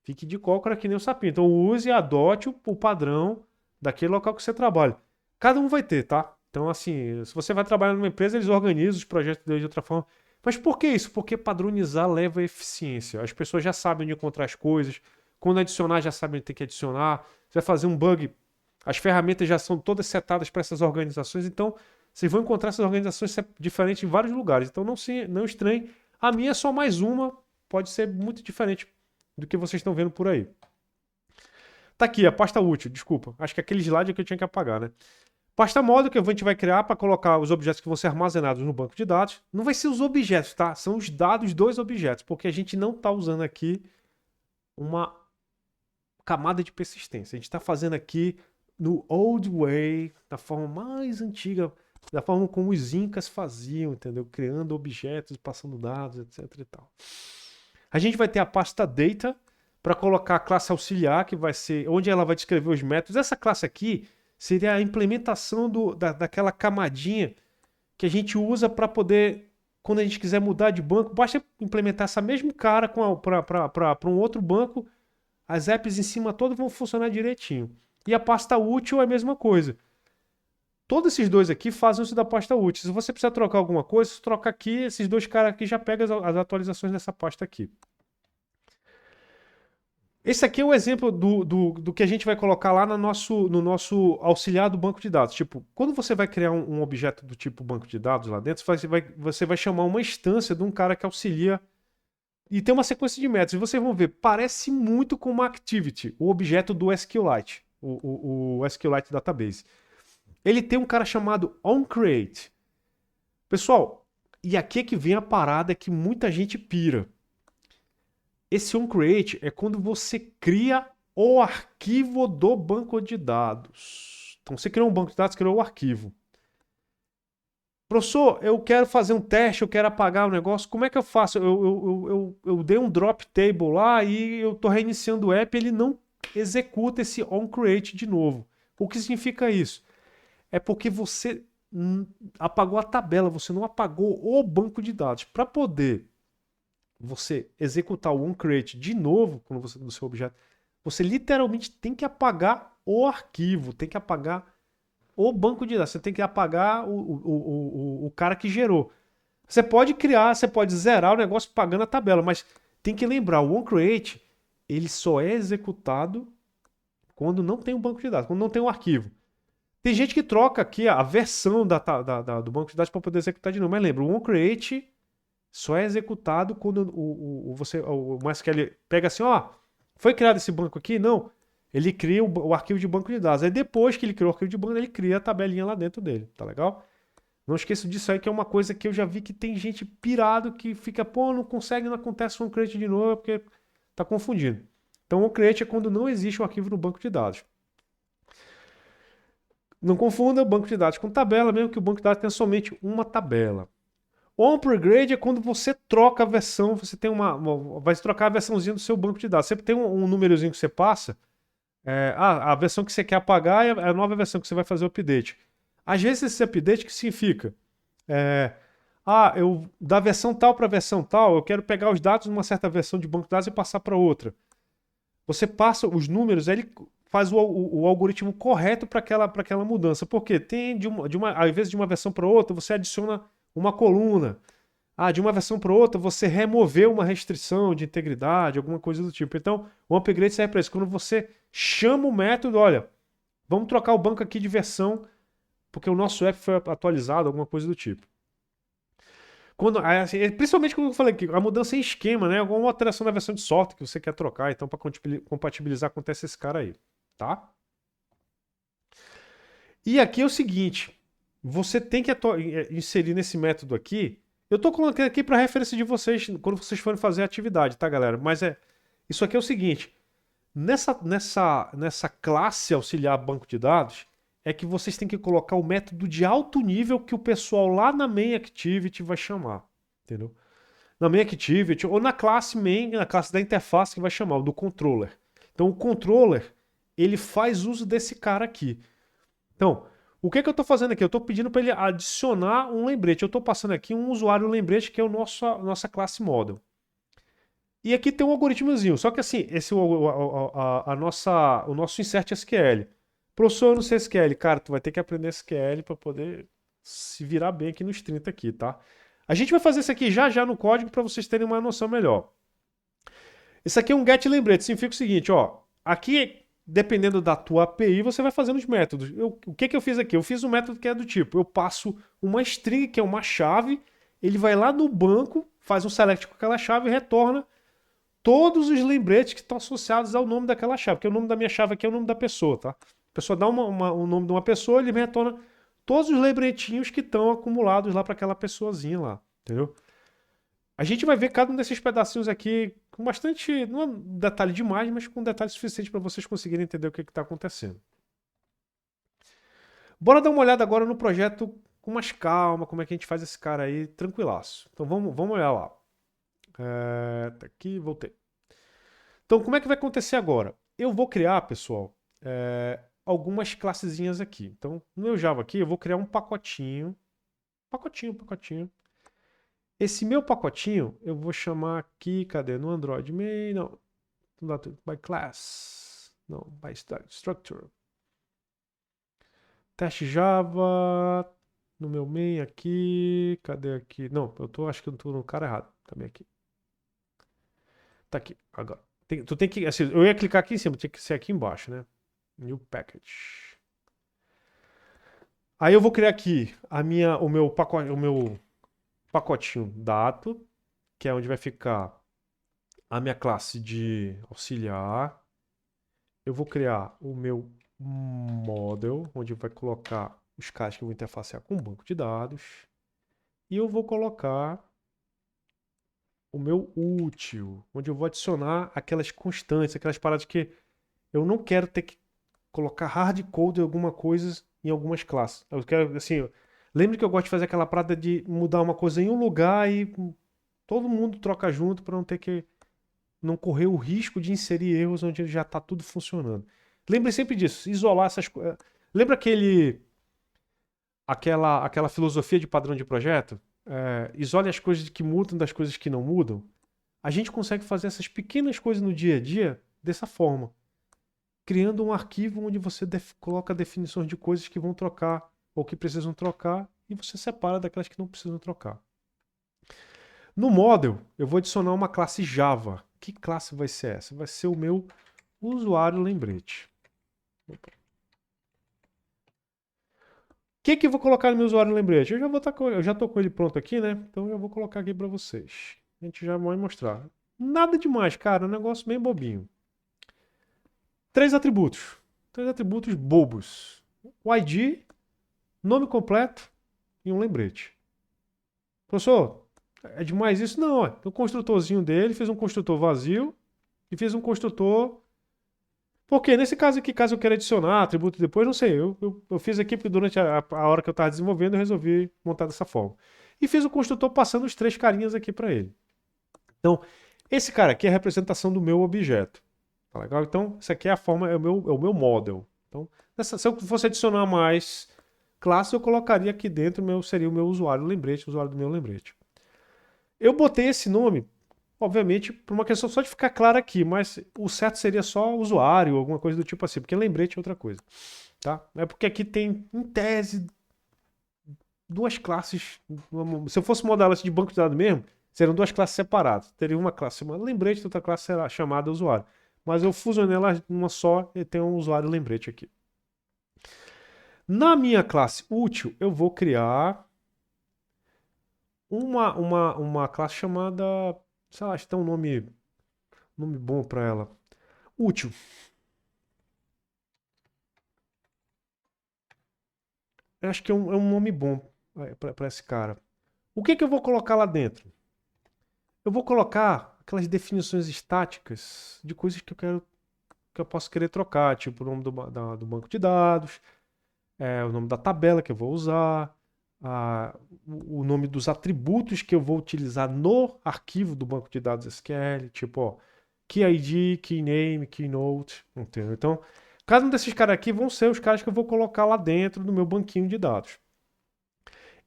fique de cócora que nem o sapinho. Então, use e adote o padrão daquele local que você trabalha. Cada um vai ter, tá? Então, assim, se você vai trabalhar numa empresa, eles organizam os projetos de outra forma. Mas por que isso? Porque padronizar leva a eficiência. As pessoas já sabem onde encontrar as coisas. Quando adicionar, já sabem onde tem que adicionar. Você vai fazer um bug, as ferramentas já são todas setadas para essas organizações. Então, vocês vão encontrar essas organizações diferentes em vários lugares. Então, não estranhe. A minha é só mais uma. Pode ser muito diferente do que vocês estão vendo por aí. Tá aqui, a pasta útil, desculpa. Acho que aquele slide é que eu tinha que apagar, né? Pasta módulo que a gente vai criar para colocar os objetos que vão ser armazenados no banco de dados. Não vai ser os objetos, tá? São os dados dos objetos, porque a gente não está usando aqui uma camada de persistência. A gente está fazendo aqui no old way, da forma mais antiga, da forma como os incas faziam, entendeu? Criando objetos, passando dados, etc e tal. A gente vai ter a pasta data para colocar a classe auxiliar, que vai ser onde ela vai descrever os métodos. Essa classe aqui seria a implementação daquela camadinha que a gente usa para poder, quando a gente quiser mudar de banco, basta implementar essa mesma cara para um outro banco, as apps em cima todas vão funcionar direitinho. E a pasta útil é a mesma coisa. Todos esses dois aqui fazem isso da pasta útil. Se você precisar trocar alguma coisa, você troca aqui, esses dois caras aqui já pegam as atualizações dessa pasta aqui. Esse aqui é um exemplo do que a gente vai colocar lá no nosso auxiliar do banco de dados. Tipo, quando você vai criar um objeto do tipo banco de dados lá dentro, você vai chamar uma instância de um cara que auxilia e tem uma sequência de métodos. E vocês vão ver, parece muito com uma activity, o objeto do SQLite, o SQLite Database. Ele tem um cara chamado onCreate. Pessoal, e aqui é que vem a parada que muita gente pira. Esse onCreate é quando você cria o arquivo do banco de dados. Então você criou um banco de dados, criou o arquivo. Professor, eu quero fazer um teste, eu quero apagar o negócio, como é que eu faço? Eu dei um drop table lá e eu estou reiniciando o app, ele não executa esse onCreate de novo. O que significa isso? É porque você apagou a tabela, você não apagou o banco de dados. Para poder você executar o onCreate de novo quando você no seu objeto, você literalmente tem que apagar o arquivo, tem que apagar o banco de dados, você tem que apagar o cara que gerou. Você pode criar, você pode zerar o negócio pagando a tabela, mas tem que lembrar, o onCreate ele só é executado quando não tem um banco de dados, quando não tem um arquivo. Tem gente que troca aqui a versão do banco de dados para poder executar de novo, mas lembra, o onCreate só é executado quando o MySQL pega assim, ó, foi criado esse banco aqui? Não. Ele cria o arquivo de banco de dados. Aí depois que ele criou o arquivo de banco, ele cria a tabelinha lá dentro dele, tá legal? Não esqueça disso aí, que é uma coisa que eu já vi que tem gente pirado que fica, pô, não consegue, não acontece o onCreate de novo, porque tá confundindo. Então o onCreate é quando não existe um arquivo no banco de dados. Não confunda o banco de dados com tabela, mesmo que o banco de dados tenha somente uma tabela. On-upgrade é quando você troca a versão, você tem vai trocar a versãozinha do seu banco de dados. Você tem um númerozinho que você passa, a versão que você quer apagar é a nova versão que você vai fazer o update. Às vezes esse update que significa, da versão tal para versão tal, eu quero pegar os dados de uma certa versão de banco de dados e passar para outra. Você passa os números, aí ele faz o algoritmo correto para aquela mudança. Porque tem ao invés de uma versão para outra, você adiciona uma coluna. De uma versão para outra, você removeu uma restrição de integridade, alguma coisa do tipo. Então, o upgrade serve para isso. Quando você chama o método, olha, vamos trocar o banco aqui de versão, porque o nosso app foi atualizado, alguma coisa do tipo. Principalmente quando eu falei que a mudança em esquema, né? Alguma alteração na versão de software que você quer trocar. Então, para compatibilizar, acontece esse cara aí, tá? E aqui é o seguinte, você tem que inserir nesse método aqui. Eu estou colocando aqui para referência de vocês quando vocês forem fazer a atividade, tá, galera? Mas isso aqui é o seguinte, nessa classe auxiliar banco de dados, é que vocês têm que colocar o método de alto nível que o pessoal lá na main activity vai chamar, entendeu? Na main activity ou na classe main, na classe da interface que vai chamar, o do controller. Então o controller, ele faz uso desse cara aqui. Então, O que é que eu estou fazendo aqui? Eu estou pedindo para ele adicionar um lembrete. Eu estou passando aqui um usuário lembrete que é a nossa classe model. E aqui tem um algoritmozinho. Só que assim, esse o nosso insert SQL. Professor, eu não sei SQL. Cara, tu vai ter que aprender SQL para poder se virar bem aqui nos 30 aqui, tá? A gente vai fazer isso aqui já já no código para vocês terem uma noção melhor. Isso aqui é um get lembrete. Significa o seguinte, ó. Aqui, dependendo da tua API, você vai fazendo os métodos. O que que eu fiz aqui? Eu fiz um método que é do tipo, eu passo uma string, que é uma chave, ele vai lá no banco, faz um select com aquela chave e retorna todos os lembretes que estão associados ao nome daquela chave, porque o nome da minha chave aqui é o nome da pessoa, tá? A pessoa dá o nome de uma pessoa, ele retorna todos os lembretinhos que estão acumulados lá para aquela pessoazinha lá, entendeu? A gente vai ver cada um desses pedacinhos aqui com bastante, não é um detalhe demais, mas com um detalhe suficiente para vocês conseguirem entender o que está acontecendo. Bora dar uma olhada agora no projeto com mais calma, como é que a gente faz esse cara aí tranquilaço. Então vamos olhar lá. Tá aqui, voltei. Então, como é que vai acontecer agora? Eu vou criar, pessoal, algumas classezinhas aqui. Então, no meu Java aqui, eu vou criar um pacotinho. Pacotinho. Esse meu pacotinho, eu vou chamar aqui, cadê? No Android main, não. By class. Não, by structure. Teste Java. No meu main aqui. Cadê aqui? Não, acho que eu tô no cara errado. Também aqui. Tá aqui, agora. Tu tem que, assim, eu ia clicar aqui em cima, tinha que ser aqui embaixo, né? New package. Aí eu vou criar aqui o meu pacotinho dado, que é onde vai ficar a minha classe de auxiliar. Eu vou criar o meu model, onde vai colocar os caras que eu vou interfacear com o banco de dados. E eu vou colocar o meu útil, onde eu vou adicionar aquelas constantes, aquelas paradas que eu não quero ter que colocar hardcode em alguma coisa em algumas classes. Eu quero, assim, lembre que eu gosto de fazer aquela parada de mudar uma coisa em um lugar e todo mundo troca junto para não ter que não correr o risco de inserir erros onde já está tudo funcionando. Lembre sempre disso, isolar essas coisas. Lembra aquela filosofia de padrão de projeto? Isole as coisas que mudam das coisas que não mudam. A gente consegue fazer essas pequenas coisas no dia a dia dessa forma, criando um arquivo onde você coloca definições de coisas que vão trocar ou que precisam trocar e você separa daquelas que não precisam trocar. No model, eu vou adicionar uma classe Java. Que classe vai ser essa? Vai ser o meu usuário lembrete. O que eu vou colocar no meu usuário lembrete? Eu já estou com ele pronto aqui, né? Então eu vou colocar aqui para vocês. A gente já vai mostrar. Nada demais, cara. Um negócio bem bobinho. Três atributos bobos. O ID, nome completo e um lembrete. Professor, é demais isso? Não, ó. O construtorzinho dele, fez um construtor vazio e fez um construtor. Porque nesse caso aqui, caso eu queira adicionar atributo depois, não sei. Eu fiz aqui porque durante a hora que eu estava desenvolvendo, eu resolvi montar dessa forma. E fiz o construtor passando os três carinhas aqui para ele. Então, esse cara aqui é a representação do meu objeto. Tá legal? Então, isso aqui é a forma, é o meu model. Então, se eu fosse adicionar mais classe, eu colocaria aqui dentro, seria o meu usuário lembrete, o usuário do meu lembrete. Eu botei esse nome, obviamente, por uma questão só de ficar claro aqui, mas o certo seria só usuário, alguma coisa do tipo assim, porque lembrete é outra coisa. Tá? É porque aqui tem, em tese, duas classes. Se eu fosse modelar isso de banco de dados mesmo, seriam duas classes separadas. Teria uma classe chamada lembrete e outra classe será chamada usuário. Mas eu fusionei elas numa só e tenho um usuário lembrete aqui. Na minha classe útil, eu vou criar uma classe chamada, sei lá, acho que tem um nome bom para ela. Útil. Eu acho que é um nome bom para esse cara. O que eu vou colocar lá dentro? Eu vou colocar aquelas definições estáticas de coisas que eu posso querer trocar, tipo o nome do banco de dados, o nome da tabela que eu vou usar, o nome dos atributos que eu vou utilizar no arquivo do banco de dados SQL, tipo, ó, key ID, key name, keynote, entendeu? Então, Cada um desses caras aqui vão ser os caras que eu vou colocar lá dentro do meu banquinho de dados.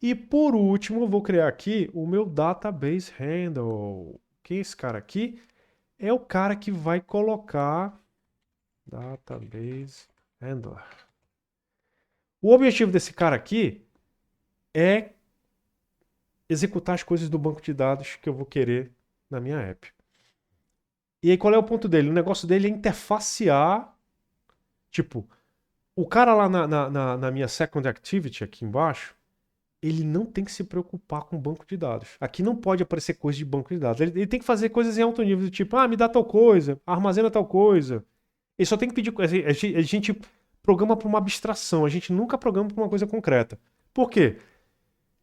E por último, eu vou criar aqui o meu database handle. Quem é esse cara aqui? É o cara que vai colocar database handler. O objetivo desse cara aqui é executar as coisas do banco de dados que eu vou querer na minha app. E aí qual é o ponto dele? O negócio dele é interfacear, tipo, o cara lá na minha second activity aqui embaixo, ele não tem que se preocupar com banco de dados. Aqui não pode aparecer coisa de banco de dados. Ele tem que fazer coisas em alto nível, do tipo, me dá tal coisa, armazena tal coisa. Ele só tem que pedir coisa. A gente programa para uma abstração, a gente nunca programa para uma coisa concreta. Por quê?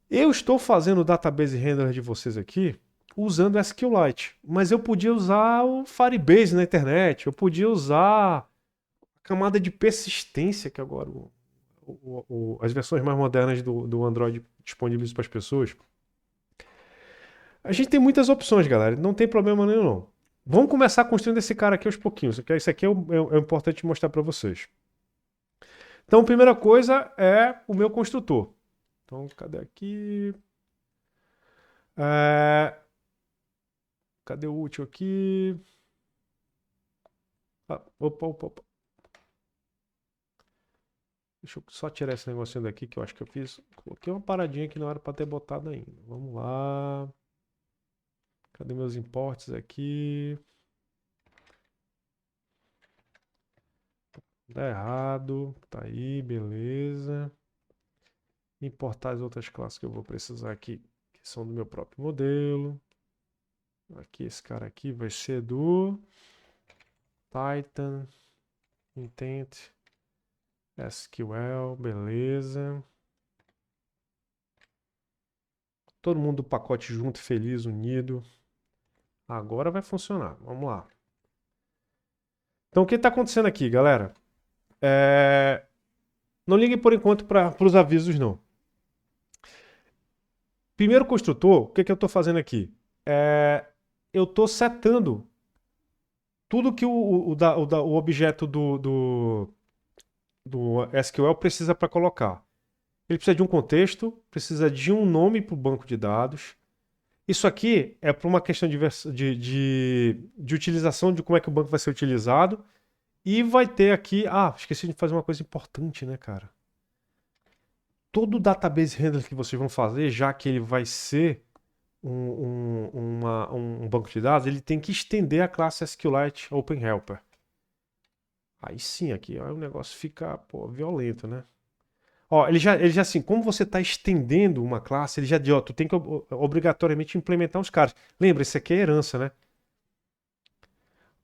Eu estou fazendo o database handler de vocês aqui usando SQLite, mas eu podia usar o Firebase na internet, eu podia usar a camada de persistência que agora as versões mais modernas do Android disponibilizam para as pessoas. A gente tem muitas opções, galera. Não tem problema nenhum, não. Vamos começar construindo esse cara aqui aos pouquinhos. Isso aqui é importante mostrar para vocês. Então, a primeira coisa é o meu construtor. Então, cadê aqui? Cadê o útil aqui? Opa. Deixa eu só tirar esse negocinho daqui que eu acho que eu fiz. Coloquei uma paradinha que não era para ter botado ainda. Vamos lá. Cadê meus importes aqui? Tá errado. Tá aí, beleza. Importar as outras classes que eu vou precisar aqui, que são do meu próprio modelo. Aqui, esse cara aqui vai ser do Titan Intent SQL, beleza. Todo mundo do pacote junto, feliz, unido. Agora vai funcionar. Vamos lá. Então, o que está acontecendo aqui, galera? Não liguem por enquanto para os avisos, não. Primeiro construtor, o que eu estou fazendo aqui? Eu estou setando tudo que o objeto do SQL precisa para colocar. Ele precisa de um contexto, precisa de um nome para o banco de dados. Isso aqui é para uma questão de utilização, de como é que o banco vai ser utilizado. E vai ter aqui... esqueci de fazer uma coisa importante, né, cara? Todo o database handler que vocês vão fazer, já que ele vai ser um banco de dados, ele tem que estender a classe SQLite OpenHelper. Aí sim, aqui ó, o negócio fica violento, né? Ó, ele já assim, como você está estendendo uma classe, ele já diz, ó, tu tem que obrigatoriamente implementar os caras. Lembra, isso aqui é herança, né?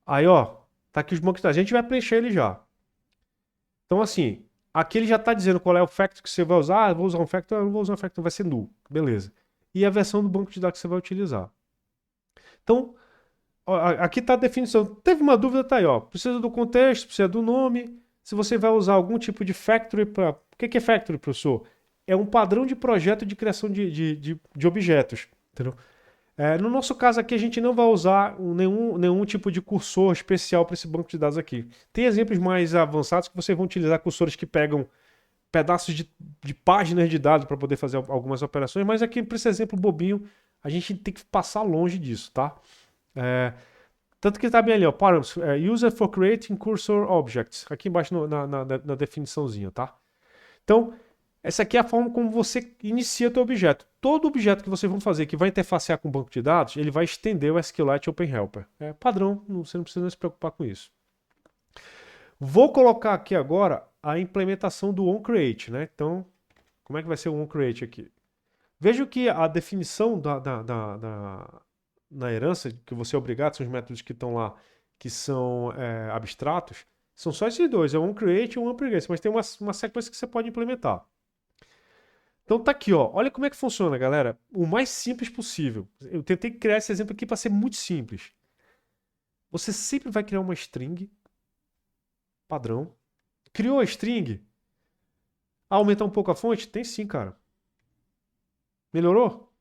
Aí, ó, tá aqui os bancos de dados. A gente vai preencher ele já. Então, assim, aqui ele já está dizendo qual é o factor que você vai usar. Eu vou usar um factor, eu não vou usar um factor, vai ser null. Beleza. E a versão do banco de dados que você vai utilizar. Então, ó, aqui está a definição. Teve uma dúvida, tá aí, ó. Precisa do contexto, precisa do nome. Se você vai usar algum tipo de factory para... O que é factory, professor? É um padrão de projeto de criação de objetos. Entendeu? No nosso caso aqui, a gente não vai usar nenhum tipo de cursor especial para esse banco de dados aqui. Tem exemplos mais avançados que vocês vão utilizar cursores que pegam pedaços de páginas de dados para poder fazer algumas operações, mas aqui, para esse exemplo bobinho, a gente tem que passar longe disso, tá? Tanto que está bem ali, ó, params, user for creating cursor objects, aqui embaixo na definiçãozinha, tá? Então, essa aqui é a forma como você inicia o teu objeto. Todo objeto que vocês vão fazer que vai interfacear com o banco de dados, ele vai estender o SQLite OpenHelper. É padrão, você não precisa se preocupar com isso. Vou colocar aqui agora a implementação do onCreate, né? Então, como é que vai ser o onCreate aqui? Veja que a definição na herança, que você é obrigado, são os métodos que estão lá, que são abstratos, são só esses dois, é o onCreate e o onProgress, mas tem uma sequência que você pode implementar. Então tá aqui, ó. Olha como é que funciona, galera. O mais simples possível. Eu tentei criar esse exemplo aqui para ser muito simples. Você sempre vai criar uma string padrão. Criou a string? Aumentar um pouco a fonte? Tem sim, cara. Melhorou?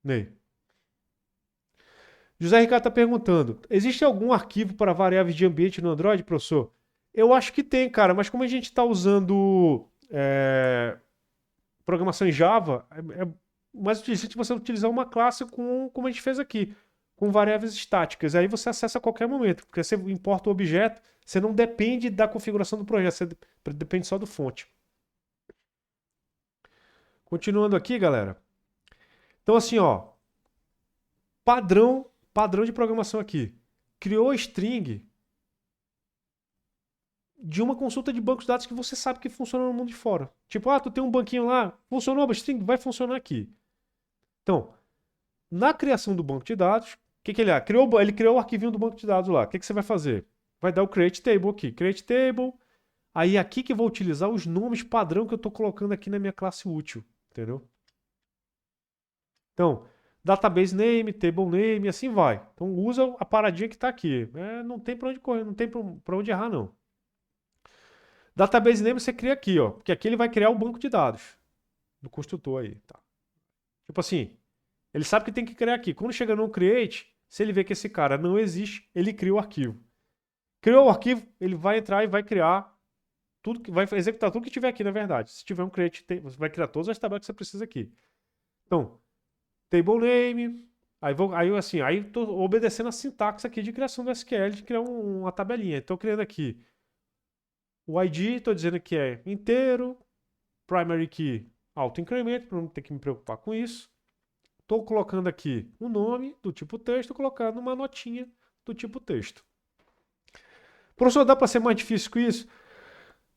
Ney. José Ricardo está perguntando: existe algum arquivo para variáveis de ambiente no Android, professor? Eu acho que tem, cara, mas como a gente está usando programação em Java, é mais inteligente você utilizar uma classe como a gente fez aqui, com variáveis estáticas. Aí você acessa a qualquer momento, porque você importa o objeto, você não depende da configuração do projeto, você depende só do fonte. Continuando aqui, galera. Então, assim, ó, padrão de programação aqui. Criou a string de uma consulta de banco de dados que você sabe que funciona no mundo de fora. Tipo, tu tem um banquinho lá, funcionou a string, vai funcionar aqui. Então, na criação do banco de dados, o que ele criou? Ele criou o arquivinho do banco de dados lá. O que você vai fazer? Vai dar o create table aqui. Create table. Aí aqui que eu vou utilizar os nomes padrão que eu estou colocando aqui na minha classe útil. Entendeu? Então, database name, table name, assim vai. Então usa a paradinha que está aqui. Não tem para onde correr, não tem para onde errar, não. Database name você cria aqui, ó. Porque aqui ele vai criar o banco de dados do construtor aí. Tá? Tipo assim, ele sabe que tem que criar aqui. Quando chega no create, se ele vê que esse cara não existe, ele cria o arquivo. Criou o arquivo, ele vai entrar e vai criar tudo que vai executar tudo que tiver aqui, na verdade. Se tiver um create, você vai criar todas as tabelas que você precisa aqui. Então, table name, aí tô obedecendo a sintaxe aqui de criação do SQL, de criar uma tabelinha. Estou criando aqui o ID, estou dizendo que é inteiro, primary key auto-incremento, para não ter que me preocupar com isso. Estou colocando aqui o nome do tipo texto, colocando uma notinha do tipo texto. Professor, dá para ser mais difícil com isso?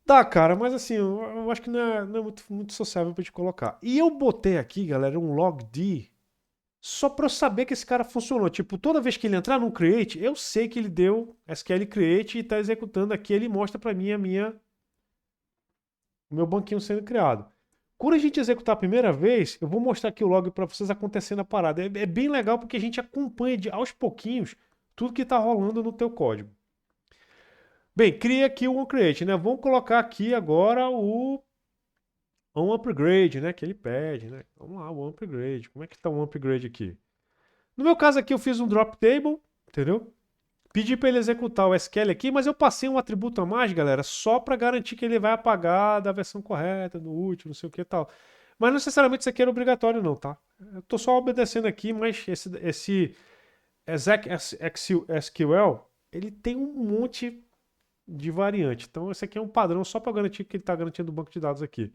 Dá, cara, mas assim, eu acho que não é muito sociável para te colocar. E eu botei aqui, galera, um logd só para eu saber que esse cara funcionou. Tipo, toda vez que ele entrar no create, eu sei que ele deu SQL create e está executando aqui, ele mostra para mim o meu banquinho sendo criado. Quando a gente executar a primeira vez, eu vou mostrar aqui o log para vocês acontecendo a parada. É bem legal porque a gente acompanha aos pouquinhos tudo que está rolando no teu código. Bem, cria aqui o onCreate, né? Vamos colocar aqui agora o onUpgrade, né? Que ele pede, né? Vamos lá, o onUpgrade. Como é que está o onUpgrade aqui? No meu caso aqui eu fiz um drop table, entendeu? Pedi para ele executar o SQL aqui, mas eu passei um atributo a mais, galera, só para garantir que ele vai apagar da versão correta, do último, não sei o que e tal. Mas não necessariamente isso aqui era obrigatório não, tá? Eu tô só obedecendo aqui, mas esse exec SQL, ele tem um monte de variante. Então esse aqui é um padrão só para garantir que ele está garantindo o banco de dados aqui.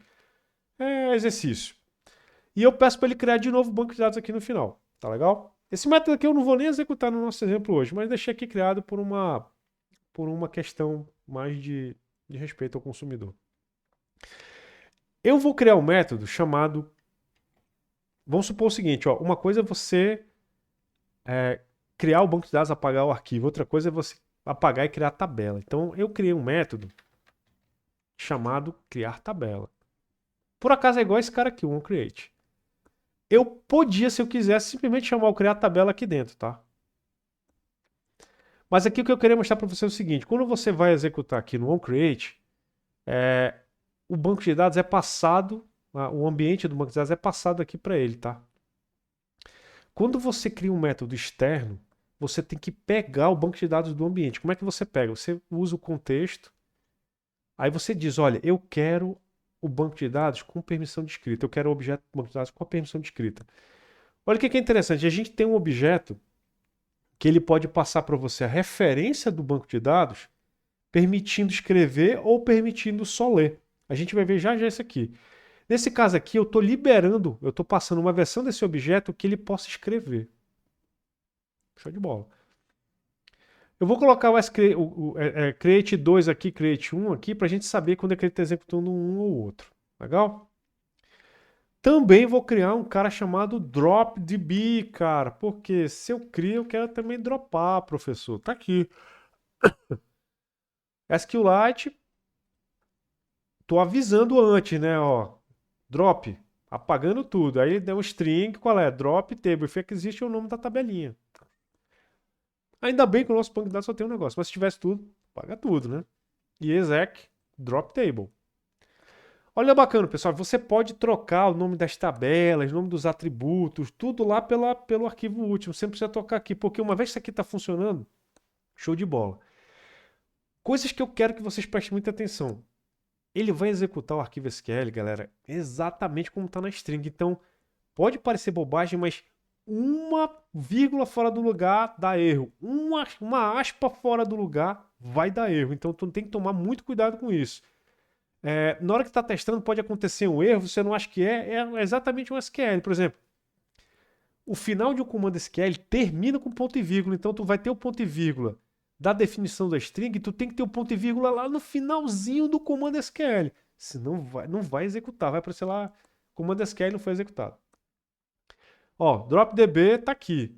É exercício. E eu peço para ele criar de novo o banco de dados aqui no final. Tá legal? Esse método aqui eu não vou nem executar no nosso exemplo hoje, mas deixei aqui criado por uma questão mais de respeito ao consumidor. Eu vou criar um método chamado. Vamos supor o seguinte: ó, uma coisa é você criar o banco de dados, apagar o arquivo, outra coisa é você apagar e criar a tabela. Então eu criei um método chamado criar tabela. Por acaso é igual esse cara aqui, o onCreate. Eu podia, se eu quisesse, simplesmente chamar o criar tabela aqui dentro, tá? Mas aqui o que eu queria mostrar para você é o seguinte: quando você vai executar aqui no onCreate, o banco de dados é passado, o ambiente do banco de dados é passado aqui para ele, tá? Quando você cria um método externo, você tem que pegar o banco de dados do ambiente. Como é que você pega? Você usa o contexto, aí você diz, olha, eu quero o banco de dados com permissão de escrita, eu quero o objeto do banco de dados com a permissão de escrita. Olha o que é interessante, a gente tem um objeto que ele pode passar para você a referência do banco de dados, permitindo escrever ou permitindo só ler. A gente vai ver já já isso aqui. Nesse caso aqui, eu estou liberando, eu estou passando uma versão desse objeto que ele possa escrever. Show de bola. Eu vou colocar o create 2 aqui, create 1 aqui, para a gente saber quando é que ele está executando um ou outro. Legal? Também vou criar um cara chamado DropDB, cara. Porque se eu crio, eu quero também dropar, professor. Tá aqui. SQLite, tô avisando antes, né? Ó, drop, apagando tudo. Aí ele deu um string, qual é? Drop table. If existe é o nome da tabelinha. Ainda bem que o nosso banco de dados só tem um negócio. Mas se tivesse tudo, paga tudo, né? E exec, drop table. Olha bacana, pessoal. Você pode trocar o nome das tabelas, o nome dos atributos, tudo lá pelo arquivo útil. Você não precisa tocar aqui, porque uma vez que isso aqui está funcionando, show de bola. Coisas que eu quero que vocês prestem muita atenção. Ele vai executar o arquivo SQL, galera, exatamente como está na string. Então, pode parecer bobagem, mas uma vírgula fora do lugar dá erro. Uma aspa fora do lugar vai dar erro. Então, tu tem que tomar muito cuidado com isso. Na hora que está testando, pode acontecer um erro, você não acha que é exatamente um SQL. Por exemplo, o final de um comando SQL termina com ponto e vírgula. Então, tu vai ter o ponto e vírgula da definição da string, tu tem que ter o ponto e vírgula lá no finalzinho do comando SQL. Senão não vai executar. Vai aparecer lá, comando SQL não foi executado. Ó, DropDB tá aqui.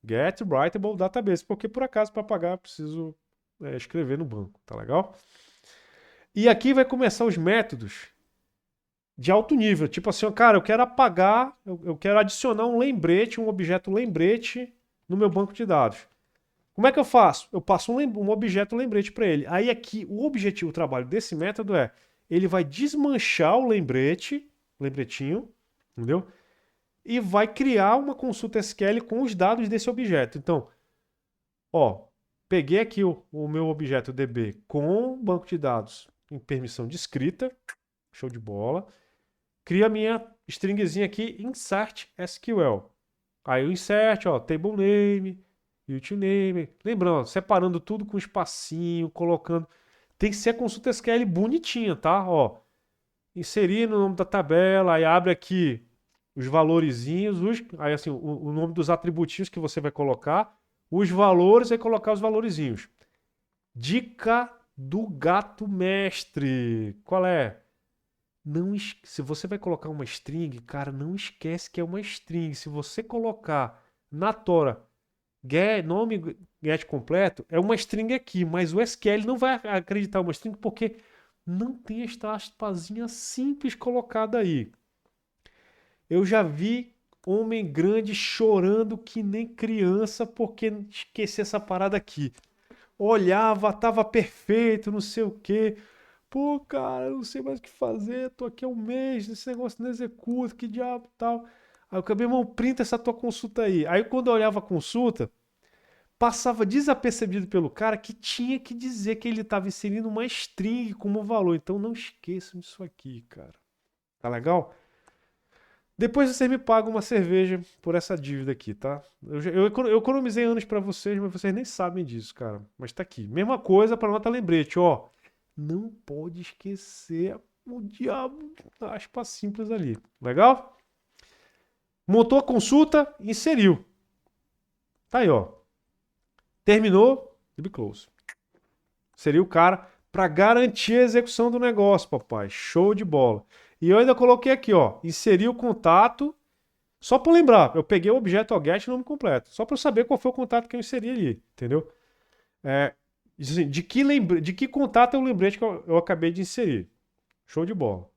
Get Writable Database. Porque por acaso para pagar eu preciso escrever no banco. Tá legal? E aqui vai começar os métodos de alto nível. Tipo assim, cara, eu quero apagar, eu quero adicionar um lembrete, um objeto lembrete no meu banco de dados. Como é que eu faço? Eu passo um objeto lembrete para ele. Aí aqui, o objetivo, o trabalho desse método ele vai desmanchar o lembretinho, entendeu? E vai criar uma consulta SQL com os dados desse objeto. Então, ó, peguei aqui o meu objeto DB com banco de dados em permissão de escrita, show de bola. Crio a minha stringzinha aqui, insert SQL. Aí o insert, ó, table name, username. Lembrando, separando tudo com espacinho, colocando. Tem que ser a consulta SQL bonitinha, tá? Ó, inserir no nome da tabela, aí abre aqui os valorizinhos, aí assim, o nome dos atributinhos que você vai colocar, os valores, aí colocar os valorizinhos. Dica do gato mestre. Qual é? Se você vai colocar uma string, cara, não esquece que é uma string. Se você colocar na tora nome get completo, é uma string aqui, mas o SQL não vai acreditar uma string porque não tem esta aspazinha simples colocada aí. Eu já vi homem grande chorando que nem criança porque esqueci essa parada aqui. Olhava, tava perfeito, não sei o quê. Pô, cara, eu não sei mais o que fazer, tô aqui há um mês, esse negócio não executa, que diabo tal. Aí eu acabei, irmão, printa essa tua consulta aí. Aí quando eu olhava a consulta, passava desapercebido pelo cara que tinha que dizer que ele estava inserindo uma string como valor. Então não esqueçam disso aqui, cara. Tá legal? Depois você me paga uma cerveja por essa dívida aqui, tá? Eu economizei anos pra vocês, mas vocês nem sabem disso, cara. Mas tá aqui. Mesma coisa pra nota lembrete, ó. Não pode esquecer o diabo da aspa simples ali. Legal? Montou a consulta, inseriu. Tá aí, ó. Terminou, lib close. Seria o cara para garantir a execução do negócio, papai. Show de bola. E eu ainda coloquei aqui, ó, inserir o contato. Só para lembrar, eu peguei o objeto get nome completo. Só para eu saber qual foi o contato que eu inseri ali, entendeu? Assim, de que contato é o lembrete que eu acabei de inserir. Show de bola.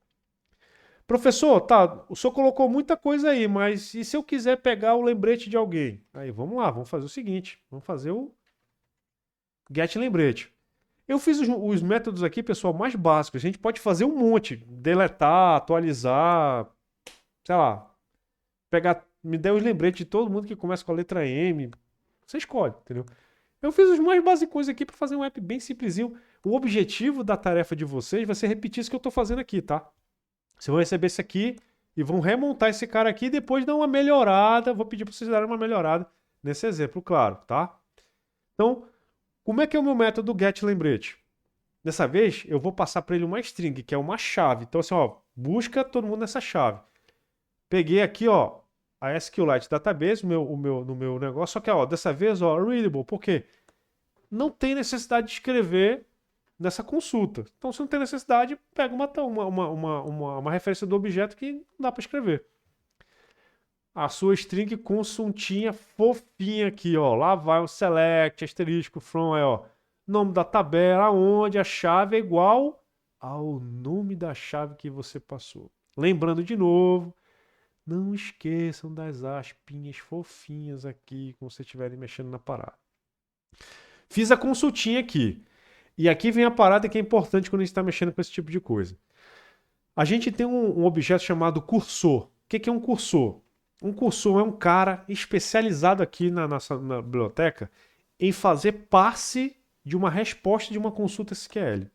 Professor, tá, o senhor colocou muita coisa aí, mas e se eu quiser pegar o lembrete de alguém? Aí, vamos lá, vamos fazer o seguinte. Vamos fazer o get lembrete. Eu fiz os métodos aqui, pessoal, mais básicos. A gente pode fazer um monte. Deletar, atualizar, sei lá. Pegar, me der os lembretes de todo mundo que começa com a letra M. Você escolhe, entendeu? Eu fiz os mais basicos aqui para fazer um app bem simplesinho. O objetivo da tarefa de vocês vai ser repetir isso que eu estou fazendo aqui, tá? Vocês vão receber isso aqui e vão remontar esse cara aqui e depois dar uma melhorada. Vou pedir para vocês darem uma melhorada nesse exemplo, claro, tá? Então, como é que é o meu método getLembrete? Dessa vez, eu vou passar para ele uma string, que é uma chave. Então, assim, ó, busca todo mundo nessa chave. Peguei aqui, ó, a SQLite Database no meu negócio, só que, ó, dessa vez, ó, readable. Por quê? Não tem necessidade de escrever nessa consulta. Então, se não tem necessidade, pega uma referência do objeto que não dá para escrever. A sua string consultinha fofinha aqui, ó. Lá vai o select, asterisco, from, aí, ó. Nome da tabela, onde a chave é igual ao nome da chave que você passou. Lembrando de novo, não esqueçam das aspinhas fofinhas aqui quando vocês estiverem mexendo na parada. Fiz a consultinha aqui. E aqui vem a parada que é importante quando a gente está mexendo com esse tipo de coisa. A gente tem um objeto chamado cursor. O que é um cursor? Um cursor é um cara especializado aqui na biblioteca em fazer parse de uma resposta de uma consulta SQL.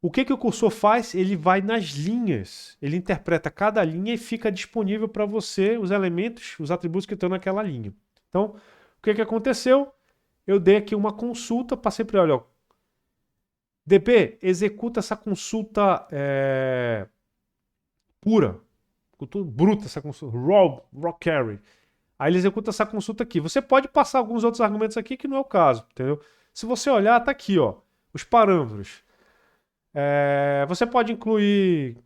O que o cursor faz? Ele vai nas linhas, ele interpreta cada linha e fica disponível para você os elementos, os atributos que estão naquela linha. Então, o que aconteceu? Eu dei aqui uma consulta, passei para ele, ó, DB, executa essa consulta pura, bruta, essa consulta, raw query. Aí ele executa essa consulta aqui. Você pode passar alguns outros argumentos aqui que não é o caso, entendeu? Se você olhar, tá aqui, ó, os parâmetros. Você pode incluir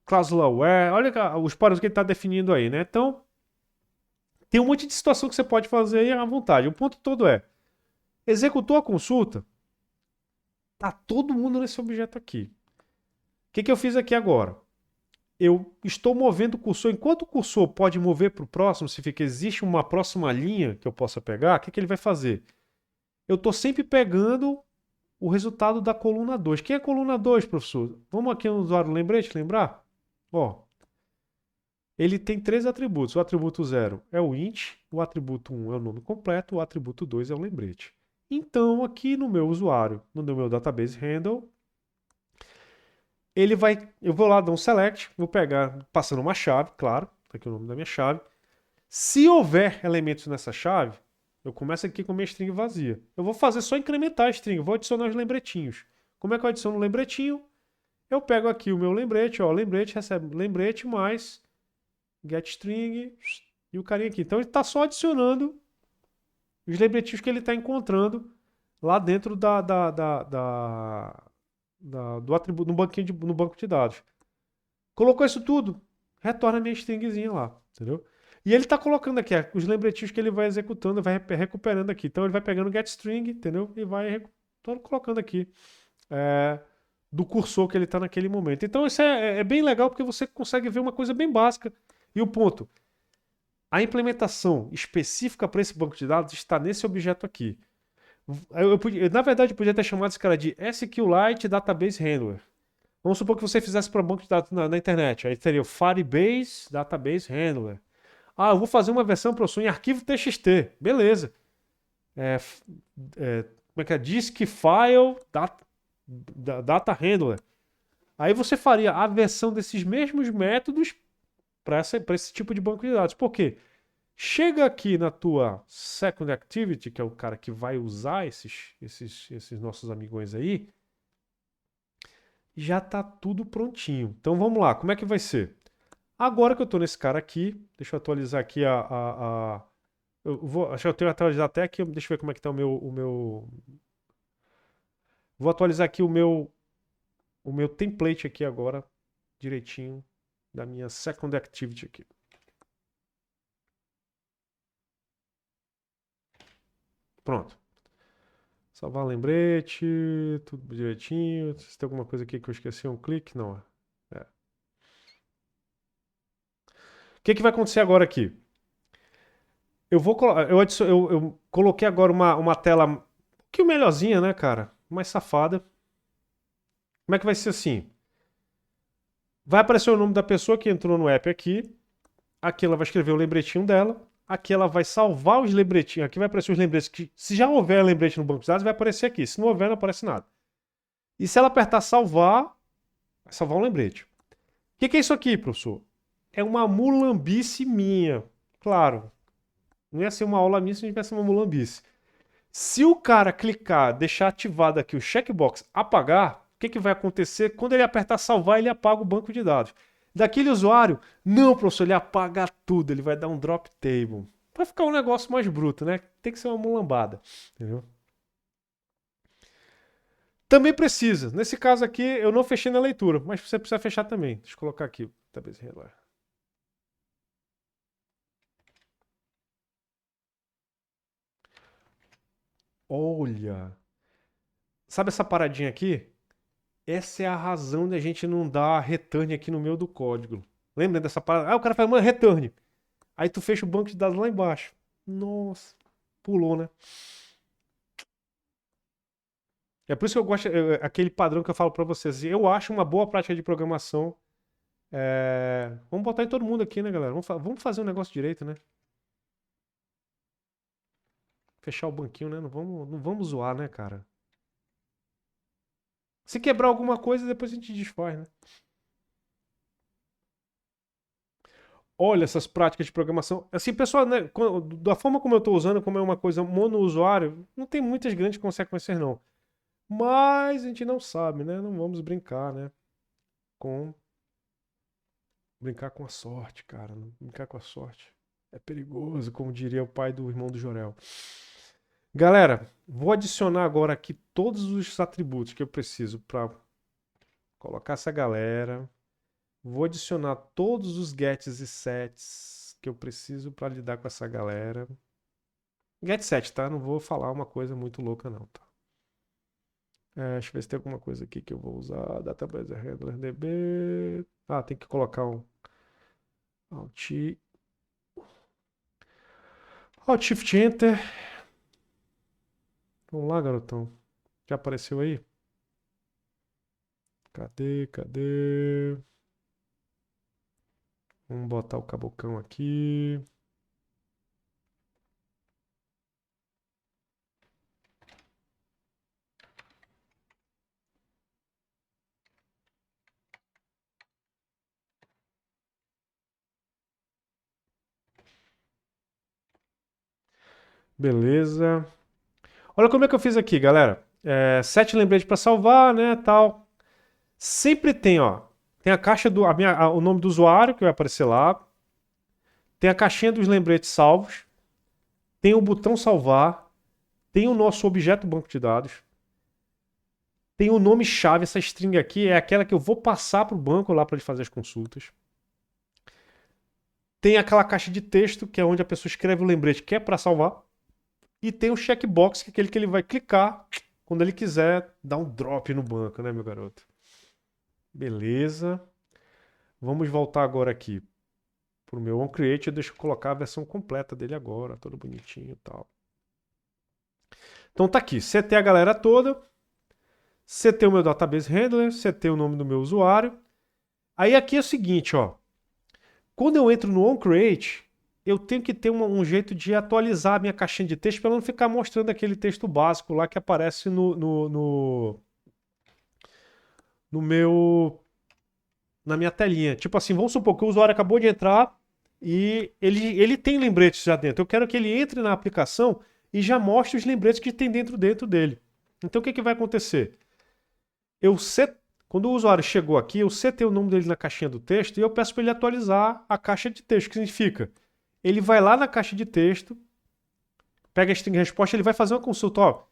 cláusula where, olha os parâmetros que ele está definindo aí, né? Então, tem um monte de situação que você pode fazer aí à vontade. O ponto todo é, executou a consulta, tá todo mundo nesse objeto aqui. O que eu fiz aqui agora? Eu estou movendo o cursor. Enquanto o cursor pode mover para o próximo, se existe uma próxima linha que eu possa pegar, o que ele vai fazer? Eu estou sempre pegando o resultado da coluna 2. Quem é a coluna 2, professor? Vamos aqui no usuário lembrete, lembrar? Ó, ele tem 3 atributos. O atributo 0 é o int, o atributo 1 é o nome completo, o atributo 2 é o lembrete. Então, aqui no meu usuário, no meu database handle, eu vou lá dar um select, vou pegar, passando uma chave, claro, tá aqui o nome da minha chave. Se houver elementos nessa chave, eu começo aqui com a minha string vazia. Eu vou fazer só incrementar a string, vou adicionar os lembretinhos. Como é que eu adiciono o lembretinho? Eu pego aqui o meu lembrete, ó, lembrete recebe lembrete mais getString e o carinha aqui. Então ele está só adicionando os lembretinhos que ele está encontrando lá dentro do atributo, no banco de dados. Colocou isso tudo, retorna a minha stringzinha lá, entendeu? E ele está colocando aqui os lembretinhos que ele vai executando, vai recuperando aqui. Então ele vai pegando o getString, entendeu? E vai colocando aqui do cursor que ele está naquele momento. Então isso é bem legal porque você consegue ver uma coisa bem básica. E o ponto, a implementação específica para esse banco de dados está nesse objeto aqui. Na verdade, eu podia ter chamado esse cara de SQLite Database Handler. Vamos supor que você fizesse para banco de dados na internet. Aí teria o Firebase Database Handler. Ah, eu vou fazer uma versão, professor, em arquivo TXT. Beleza. Como é que é? Disk File Data Handler. Aí você faria a versão desses mesmos métodos para esse tipo de banco de dados. Por quê? Chega aqui na tua Second Activity, que é o cara que vai usar esses nossos amigões aí, já está tudo prontinho. Então vamos lá, como é que vai ser? Agora que eu estou nesse cara aqui, deixa eu atualizar aqui acho que eu tenho que atualizar até aqui, deixa eu ver como é que está o meu... Vou atualizar aqui o meu template aqui agora, direitinho, da minha Second Activity aqui. Pronto. Salvar lembrete, tudo direitinho. Se tem alguma coisa aqui que eu esqueci, um clique? Não. O que vai acontecer agora aqui? Eu coloquei agora uma tela um pouquinho melhorzinha, né, cara? Mais safada. Como é que vai ser assim? Vai aparecer o nome da pessoa que entrou no app aqui. Aqui ela vai escrever o lembretinho dela. Aqui ela vai salvar os lembretinhos. Aqui vai aparecer os lembretes que, se já houver lembrete no banco de dados, vai aparecer aqui. Se não houver, não aparece nada. E se ela apertar salvar, vai salvar um lembrete. O que é isso aqui, professor? É uma mulambice minha. Claro, não ia ser uma aula minha se não tivesse uma mulambice. Se o cara clicar, deixar ativado aqui o checkbox apagar, o que vai acontecer? Quando ele apertar salvar, ele apaga o banco de dados. Daquele usuário, não, professor, ele apaga tudo, ele vai dar um drop table. Vai ficar um negócio mais bruto, né? Tem que ser uma mulambada, entendeu? Também precisa. Nesse caso aqui, eu não fechei na leitura, mas você precisa fechar também. Deixa eu colocar aqui. Olha. Sabe essa paradinha aqui? Essa é a razão de a gente não dar return aqui no meio do código. Lembra dessa parada? Ah, o cara fala, mano, return. Aí tu fecha o banco de dados lá embaixo. Nossa, pulou, né? É por isso que eu gosto, aquele padrão que eu falo pra vocês. Eu acho uma boa prática de programação. Vamos botar em todo mundo aqui, né, galera? Vamos fazer um negócio direito, né? Fechar o banquinho, né? Não vamos zoar, né, cara? Se quebrar alguma coisa, depois a gente desfaz, né? Olha essas práticas de programação. Assim, pessoal, né, da forma como eu estou usando, como é uma coisa monousuário, não tem muitas grandes consequências, não. Mas a gente não sabe, né? Não vamos brincar, né? Com Brincar com a sorte, cara. Brincar com a sorte. É perigoso, como diria o pai do irmão do Jorel. Galera, vou adicionar agora aqui todos os atributos que eu preciso para colocar essa galera. Vou adicionar todos os gets e sets que eu preciso para lidar com essa galera. Get set, tá? Não vou falar uma coisa muito louca, não, tá? Deixa eu ver se tem alguma coisa aqui que eu vou usar. Database Handler DB. Ah, tem que colocar um Alt, Alt Shift Enter. Vamos lá, garotão. Já apareceu aí? Cadê? Cadê? Vamos botar o cabocão aqui. Beleza. Olha como é que eu fiz aqui, galera. 7 lembretes para salvar, né, tal. Sempre tem, ó. Tem a caixa do, o nome do usuário que vai aparecer lá. Tem a caixinha dos lembretes salvos. Tem o botão salvar. Tem o nosso objeto banco de dados. Tem o nome chave. Essa string aqui é aquela que eu vou passar para o banco lá para ele fazer as consultas. Tem aquela caixa de texto que é onde a pessoa escreve o lembrete que é para salvar. E tem o checkbox, que é aquele que ele vai clicar quando ele quiser dar um drop no banco, né, meu garoto? Beleza. Vamos voltar agora aqui pro meu OnCreate. Deixa eu colocar a versão completa dele agora, todo bonitinho e tal. Então tá aqui, setei a galera toda, setei o meu database handler, setei o nome do meu usuário. Aí aqui é o seguinte, ó. Quando eu entro no OnCreate, eu tenho que ter um jeito de atualizar a minha caixinha de texto para não ficar mostrando aquele texto básico lá que aparece no meu na minha telinha. Tipo assim, vamos supor que o usuário acabou de entrar e ele tem lembretes já dentro. Eu quero que ele entre na aplicação e já mostre os lembretes que tem dentro dele. Então o que, que vai acontecer? Quando o usuário chegou aqui, eu setei o nome dele na caixinha do texto e eu peço para ele atualizar a caixa de texto. O que significa? Ele vai lá na caixa de texto, pega a string resposta, ele vai fazer uma consulta. Ó,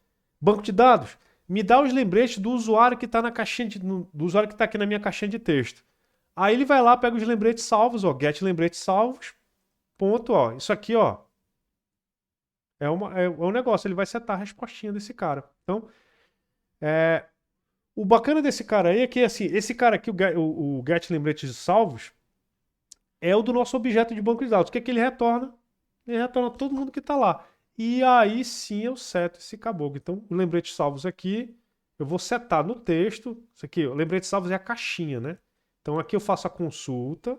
banco de dados, me dá os lembretes do usuário que está na caixinha do usuário que está aqui na minha caixinha de texto. Aí ele vai lá, pega os lembretes salvos, ó, get lembretes salvos, ponto, ó. Isso aqui, ó, é um negócio, ele vai setar a respostinha desse cara. Então, o bacana desse cara aí é que, assim, esse cara aqui, o get lembretes salvos, é o do nosso objeto de banco de dados. O que é que ele retorna? Ele retorna todo mundo que está lá. E aí sim eu seto esse caboclo. Então, o lembrete salvos aqui, eu vou setar no texto. Isso aqui, o lembrete salvos é a caixinha, né? Então aqui eu faço a consulta,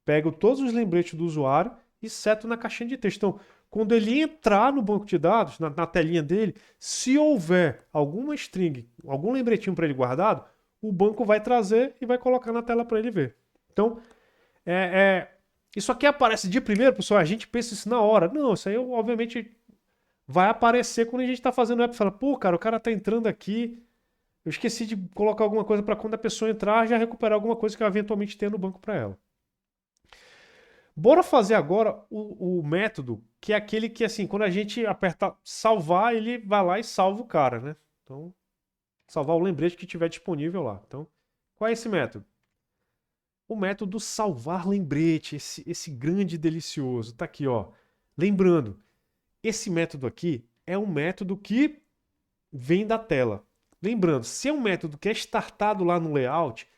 pego todos os lembretes do usuário e seto na caixinha de texto. Então, quando ele entrar no banco de dados, na telinha dele, se houver alguma string, algum lembretinho para ele guardado, o banco vai trazer e vai colocar na tela para ele ver. Então, isso aqui aparece de primeiro, pessoal, a gente pensa isso na hora. Não, isso aí obviamente vai aparecer quando a gente está fazendo o app e fala, pô, cara, o cara está entrando aqui, eu esqueci de colocar alguma coisa para quando a pessoa entrar já recuperar alguma coisa que eu eventualmente tenha no banco para ela. Bora fazer agora o método, que é aquele que, assim, quando a gente aperta salvar, ele vai lá e salva o cara, né? Então, salvar o lembrete que tiver disponível lá. Então, qual é esse método? O método salvar lembrete, esse grande delicioso. Tá aqui, ó. Lembrando, esse método aqui é um método que vem da tela. Lembrando, se é um método que é startado lá no layout,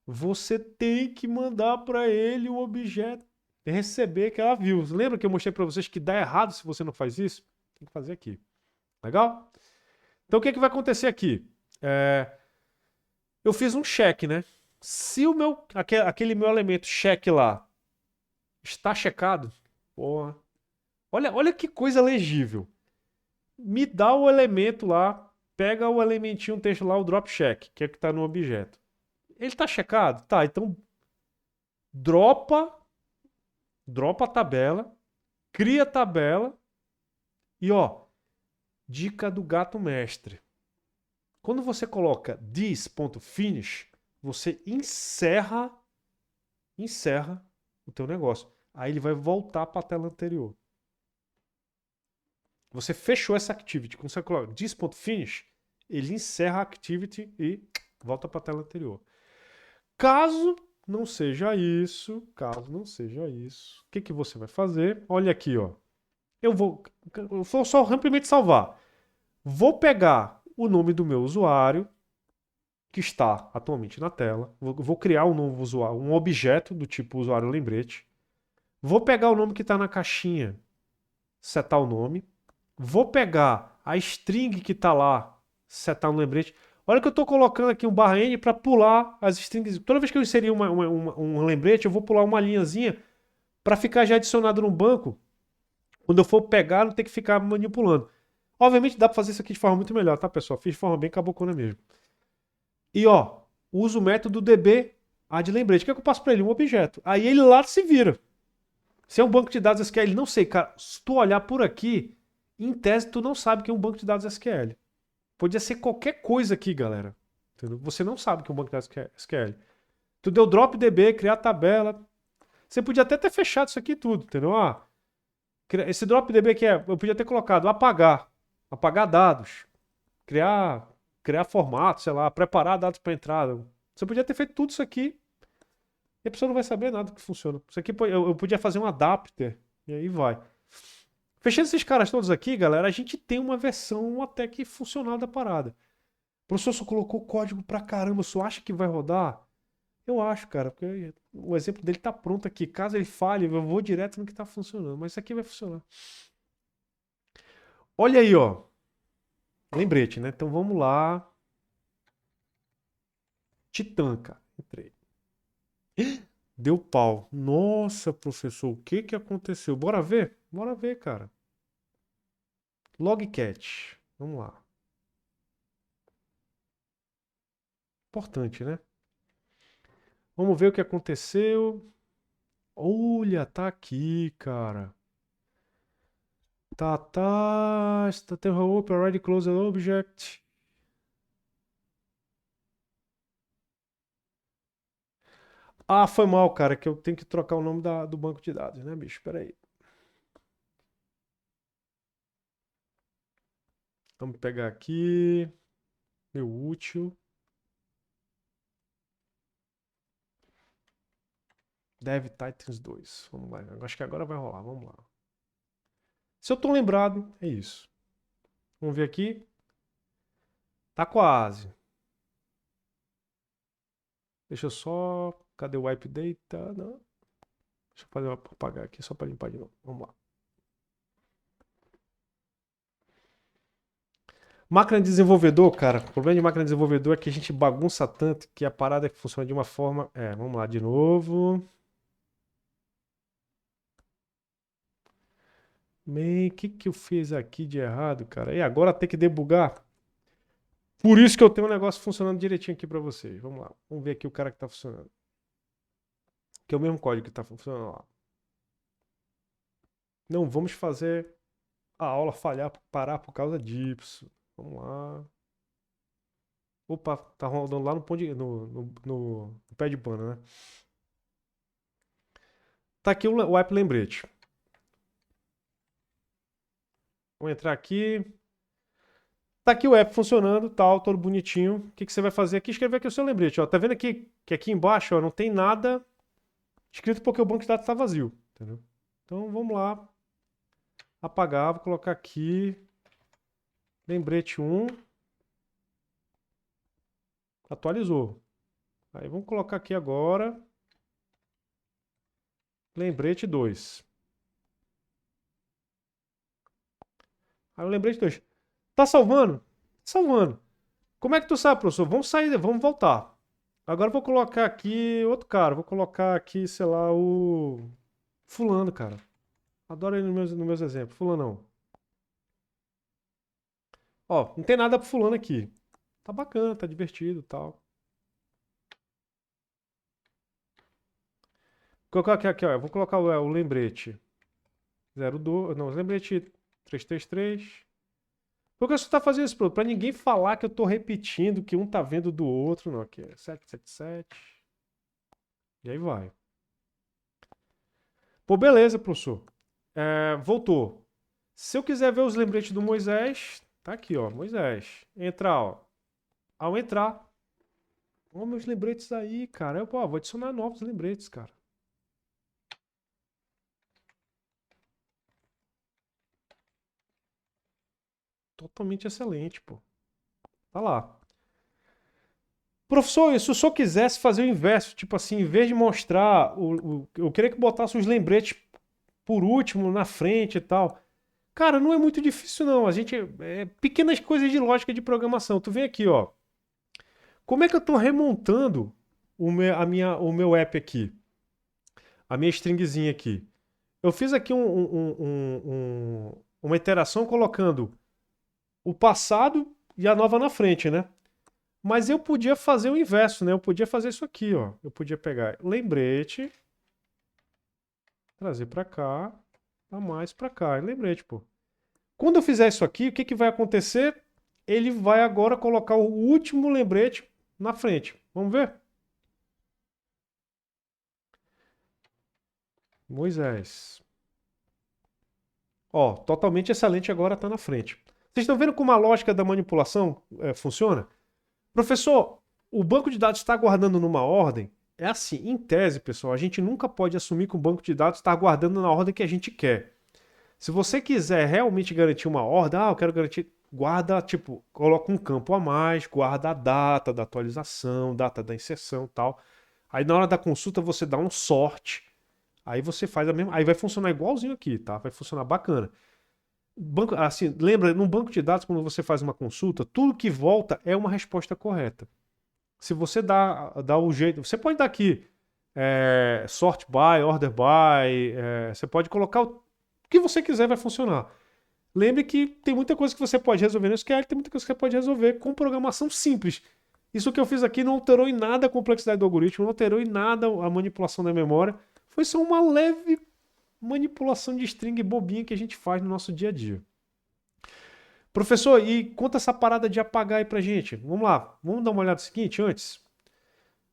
você tem que mandar para ele o objeto receber aquela view. Lembra que eu mostrei para vocês que dá errado se você não faz isso? Tem que fazer aqui. Legal? Então o que, é que vai acontecer aqui? Eu fiz um check, né? Se aquele meu elemento check lá está checado, olha que coisa legível. Me dá o elemento lá pega o elementinho, texto lá, o drop check, que é o que está no objeto. Ele está checado? Tá, então dropa a tabela, cria a tabela e ó, dica do gato mestre. Quando você coloca this.finish, você encerra o teu negócio. Aí ele vai voltar para a tela anterior. Você fechou essa activity. Quando você coloca this.finish, ele encerra a activity e volta para a tela anterior. Caso não seja isso, o que você vai fazer? Olha aqui, ó. Eu vou só simplesmente salvar. Vou pegar o nome do meu usuário, que está atualmente na tela. Vou criar um novo usuário, um objeto do tipo usuário lembrete. Vou pegar o nome que está na caixinha, setar o nome. Vou pegar a string que está lá, setar um lembrete. Olha que eu estou colocando aqui um barra N para pular as strings. Toda vez que eu inserir um lembrete, eu vou pular uma linhazinha para ficar já adicionado no banco. Quando eu for pegar, não ter que ficar manipulando. Obviamente dá para fazer isso aqui de forma muito melhor, tá, pessoal? Fiz de forma bem cabocona mesmo. E ó, uso o método db add lembrete. O que é que eu passo para ele? Um objeto. Aí ele lá se vira. Se é um banco de dados SQL, não sei, cara. Se tu olhar por aqui, em tese tu não sabe que é um banco de dados SQL. Podia ser qualquer coisa aqui, galera. Entendeu? Você não sabe que é um banco de dados SQL. Tu deu drop db, criar tabela. Você podia até ter fechado isso aqui tudo, entendeu? Ah, esse drop db aqui eu podia ter colocado apagar dados, criar formato, sei lá, preparar dados para entrada. Você podia ter feito tudo isso aqui e a pessoa não vai saber nada que funciona. Isso aqui eu podia fazer um adapter e aí vai. Fechando esses caras todos aqui, galera, a gente tem uma versão até que funcional da parada. O professor só colocou código pra caramba, só acha que vai rodar? Eu acho, cara, porque o exemplo dele tá pronto aqui. Caso ele falhe, eu vou direto no que tá funcionando. Mas isso aqui vai funcionar. Olha aí, ó. Lembrete, né? Então vamos lá. Titã, cara. Entrei. Deu pau. Nossa, professor, o que que aconteceu? Bora ver? Bora ver, cara. Logcat. Vamos lá. Importante, né? Vamos ver o que aconteceu. Olha, tá aqui, cara. Está open already closed object. Ah, foi mal, cara, que eu tenho que trocar o nome do banco de dados, né, bicho? Pera aí. Vamos pegar aqui. Meu útil. Dev Titans 2. Vamos lá. Acho que agora vai rolar. Vamos lá. Se eu tô lembrado, é isso. Vamos ver aqui. Tá quase. Deixa eu só. Cadê o wipe data? Não. Deixa eu apagar aqui só para limpar de novo. Vamos lá. Máquina de desenvolvedor, cara. O problema de máquina de desenvolvedor é que a gente bagunça tanto que a parada é que funciona de uma forma. Vamos lá de novo. Man, o que eu fiz aqui de errado, cara? E agora tem que debugar? Por isso que eu tenho um negócio funcionando direitinho aqui para vocês. Vamos lá. Vamos ver aqui o cara que tá funcionando. Que é o mesmo código que tá funcionando lá. Não vamos fazer a aula parar por causa disso. Vamos lá. Opa, tá rodando lá no, no pé de pano, né? Tá aqui o app lembrete. Vou entrar aqui. Tá aqui o app funcionando, tal, todo bonitinho. O que você vai fazer aqui? Escrever aqui o seu lembrete. Ó. Tá vendo aqui que aqui embaixo ó, não tem nada escrito porque o banco de dados está vazio. Entendeu? Então vamos lá. Apagar, vou colocar aqui. Lembrete 1. Atualizou. Aí vamos colocar aqui agora. Lembrete 2. Aí o lembrete 2. Tá salvando? Salvando. Como é que tu sabe, professor? Vamos sair, vamos voltar. Agora eu vou colocar aqui outro cara. Vou colocar aqui, sei lá, o fulano, cara. Adoro ele nos meus exemplos. Fulanão. Ó, não tem nada pro fulano aqui. Tá bacana, tá divertido e tal. Vou colocar aqui, ó. Eu vou colocar o lembrete 02. Não, lembrete 333. Por que você tá fazendo isso, pra ninguém falar que eu tô repetindo, que um tá vendo do outro. Não, aqui é 777. E aí vai. Pô, beleza, professor. Voltou. Se eu quiser ver os lembretes do Moisés, tá aqui, ó. Moisés. Entrar, ó. Ao entrar. Ó, meus lembretes aí, cara. Eu, pô, vou adicionar novos lembretes, cara. Totalmente excelente, pô. Tá lá. Professor, e se o senhor quisesse fazer o inverso, tipo assim, em vez de mostrar, eu queria que botasse os lembretes por último, na frente e tal. Cara, não é muito difícil, não. A gente. Pequenas coisas de lógica de programação. Tu vem aqui, ó. Como é que eu tô remontando o meu app aqui? A minha stringzinha aqui. Eu fiz aqui uma iteração colocando o passado e a nova na frente, né? Mas eu podia fazer o inverso, né? Eu podia fazer isso aqui, ó. Eu podia pegar lembrete, trazer para cá, a mais para cá. Lembrete, pô. Quando eu fizer isso aqui, o que, que vai acontecer? Ele vai agora colocar o último lembrete na frente. Vamos ver? Moisés. Ó, totalmente excelente agora está na frente. Vocês estão vendo como a lógica da manipulação funciona? Professor, o banco de dados está guardando numa ordem? É assim, em tese, pessoal, a gente nunca pode assumir que o banco de dados está guardando na ordem que a gente quer. Se você quiser realmente garantir uma ordem, eu quero garantir, guarda, tipo, coloca um campo a mais, guarda a data da atualização, data da inserção e tal. Aí na hora da consulta você dá um sort, aí você faz a mesma, aí vai funcionar igualzinho aqui, tá? Vai funcionar bacana. Banco, assim, lembra, no banco de dados, quando você faz uma consulta, tudo que volta é uma resposta correta. Se você dá o jeito, você pode dar aqui sort by, order by, você pode colocar o que você quiser, vai funcionar. Lembre que tem muita coisa que você pode resolver no SQL, tem muita coisa que você pode resolver com programação simples. Isso que eu fiz aqui não alterou em nada a complexidade do algoritmo, não alterou em nada a manipulação da memória. Foi só uma leve manipulação de string bobinha que a gente faz no nosso dia a dia. Professor, e conta essa parada de apagar aí pra gente. Vamos lá, vamos dar uma olhada no seguinte antes.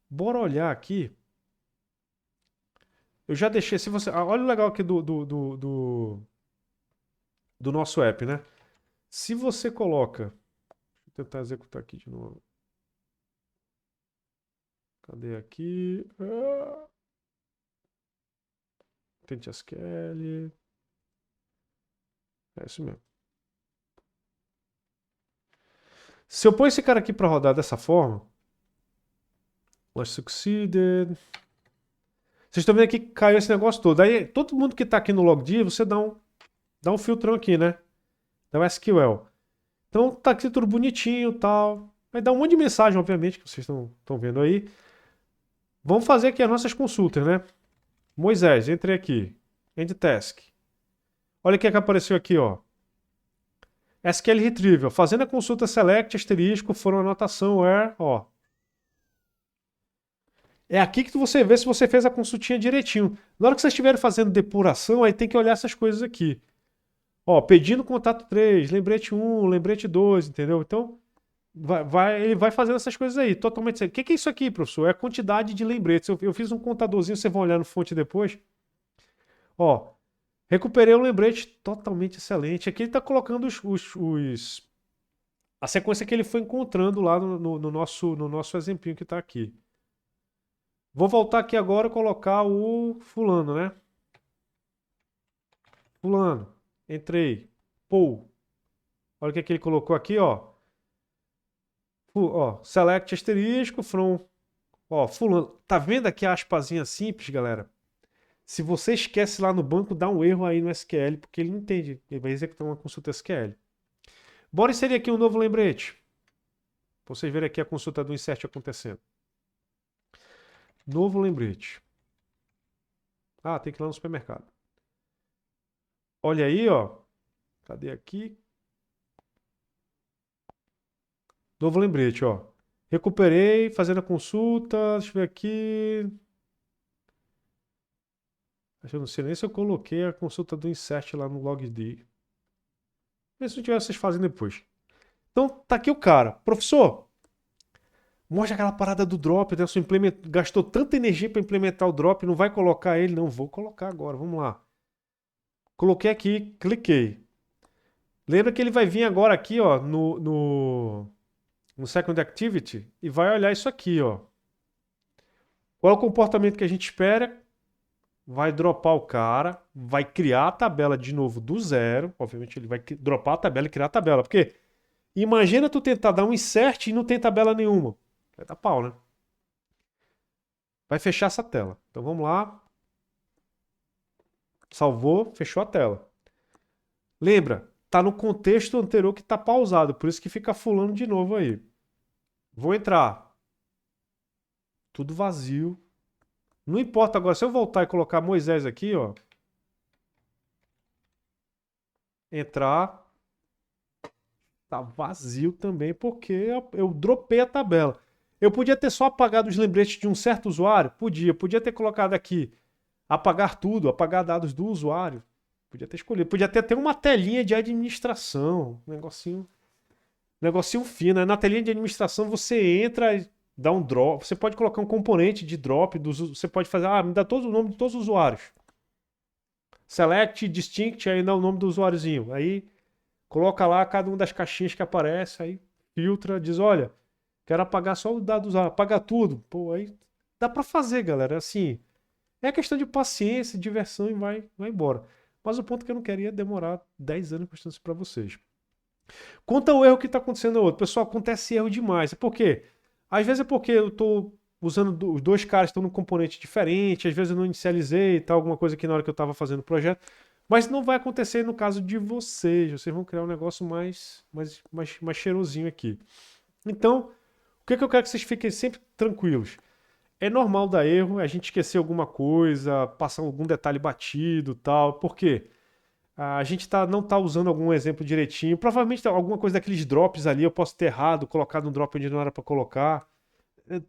Bora olhar aqui. Eu já deixei, se você. Olha o legal aqui do nosso app, né? Se você coloca. Deixa eu tentar executar aqui de novo. Cadê aqui? Tente SQL. É isso mesmo. Se eu pôr esse cara aqui para rodar dessa forma, Launch Succeeded. Vocês estão vendo aqui que caiu esse negócio todo. Aí todo mundo que está aqui no logd, você dá um filtrão aqui, né? Dá um SQL. Então tá aqui tudo bonitinho e tal. Vai dar um monte de mensagem, obviamente, que vocês estão vendo aí. Vamos fazer aqui as nossas consultas, né? Moisés, entrei aqui. End task. Olha o que apareceu aqui, ó. SQL Retrieval. Fazendo a consulta select, asterisco, foram anotação, where, ó. É aqui que você vê se você fez a consultinha direitinho. Na hora que vocês estiverem fazendo depuração, aí tem que olhar essas coisas aqui. Ó, pedindo contato 3, lembrete 1, lembrete 2, entendeu? Então, ele vai fazendo essas coisas aí, totalmente certo. O que é isso aqui, professor? É a quantidade de lembretes. Eu fiz um contadorzinho, vocês vão olhar no fonte depois. Ó, recuperei um lembrete totalmente excelente. Aqui ele está colocando a sequência que ele foi encontrando lá no nosso exemplinho que está aqui. Vou voltar aqui agora e colocar o fulano, né? Fulano. Entrei. Pou. Olha o que, é que ele colocou aqui, ó. Ó, select asterisco from. Ó, fulano. Tá vendo aqui a aspazinha simples, galera? Se você esquece lá no banco, dá um erro aí no SQL, porque ele não entende. Ele vai executar uma consulta SQL. Bora inserir aqui um novo lembrete. Pra vocês verem aqui a consulta do insert acontecendo. Novo lembrete. Ah, tem que ir lá no supermercado. Olha aí, ó. Cadê aqui? Novo lembrete, ó. Recuperei, fazendo a consulta. Deixa eu ver aqui. Eu não sei nem se eu coloquei a consulta do Insert lá no logd. Mas se não tiver, vocês fazem depois. Então, tá aqui o cara. Professor, mostra aquela parada do drop, né? Você gastou tanta energia para implementar o drop, não vai colocar ele? Não, vou colocar agora, vamos lá. Coloquei aqui, cliquei. Lembra que ele vai vir agora aqui, ó, no Second Activity e vai olhar isso aqui, ó. Qual é o comportamento que a gente espera? Vai dropar o cara, vai criar a tabela de novo do zero. Obviamente ele vai dropar a tabela e criar a tabela. Porque imagina tu tentar dar um insert e não tem tabela nenhuma. Vai dar pau, né? Vai fechar essa tela. Então vamos lá. Salvou, fechou a tela. Lembra, tá no contexto anterior que tá pausado, por isso que fica fulano de novo aí. Vou entrar. Tudo vazio. Não importa agora, se eu voltar e colocar Moisés aqui, ó. Entrar. Tá vazio também, porque eu dropei a tabela. Eu podia ter só apagado os lembretes de um certo usuário? Podia. Podia ter colocado aqui apagar tudo, apagar dados do usuário. Podia ter escolhido. Podia ter uma telinha de administração. Negocinho fino. Aí na telinha de administração você entra e dá um drop. Você pode colocar um componente de drop. Você pode fazer. Ah, me dá todo o nome de todos os usuários. Select, distinct, aí dá o nome do usuáriozinho. Aí coloca lá cada uma das caixinhas que aparece. Aí filtra, diz: olha, quero apagar só os dados. Apagar tudo. Pô, aí dá pra fazer, galera. Assim, é questão de paciência, diversão e vai embora. Mas o ponto que eu não queria demorar 10 anos mostrando isso para vocês. Quanto ao erro que está acontecendo no outro, pessoal, acontece erro demais. Por quê? Às vezes é porque eu estou usando os dois caras estão num componente diferente, às vezes eu não inicializei, tá alguma coisa aqui na hora que eu estava fazendo o projeto. Mas não vai acontecer no caso de vocês. Vocês vão criar um negócio mais cheirosinho aqui. Então, o que eu quero que vocês fiquem sempre tranquilos? É normal dar erro, a gente esquecer alguma coisa, passar algum detalhe batido, tal. Por quê? A gente não está usando algum exemplo direitinho. Provavelmente alguma coisa daqueles drops ali eu posso ter errado, colocado um drop onde não era para colocar.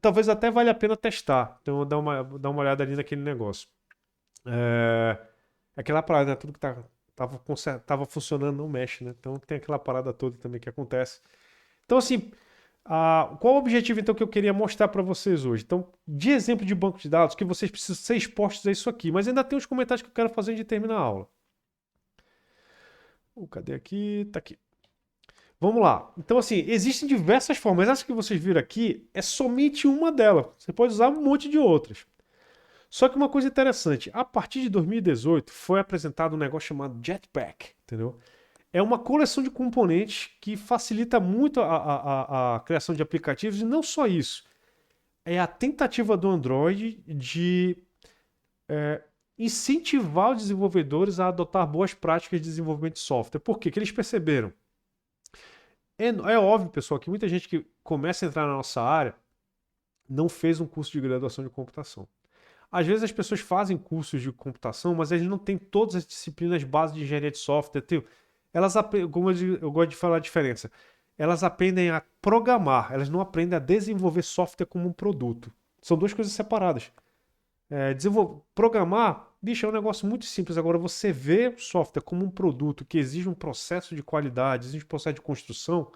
Talvez até valha a pena testar. Então dar uma olhada ali naquele negócio. Aquela parada, né? Tudo que tava funcionando não mexe, né? Então tem aquela parada toda também que acontece. Então, assim, qual o objetivo então que eu queria mostrar para vocês hoje? Então, de exemplo de banco de dados, que vocês precisam ser expostos a isso aqui, mas ainda tem uns comentários que eu quero fazer antes de terminar a aula. Cadê aqui? Tá aqui. Vamos lá. Então, assim, existem diversas formas. Essa que vocês viram aqui é somente uma delas. Você pode usar um monte de outras. Só que uma coisa interessante, a partir de 2018 foi apresentado um negócio chamado Jetpack, entendeu? É uma coleção de componentes que facilita muito a criação de aplicativos e não só isso. É a tentativa do Android de incentivar os desenvolvedores a adotar boas práticas de desenvolvimento de software. Por quê? Que eles perceberam. É óbvio, pessoal, que muita gente que começa a entrar na nossa área não fez um curso de graduação de computação. Às vezes as pessoas fazem cursos de computação, mas eles não têm todas as disciplinas básicas de engenharia de software. Elas, como eu gosto de falar a diferença, elas aprendem a programar, elas não aprendem a desenvolver software como um produto. São duas coisas separadas. Programar, bicho, é um negócio muito simples. Agora, você vê o software como um produto que exige um processo de qualidade, exige um processo de construção,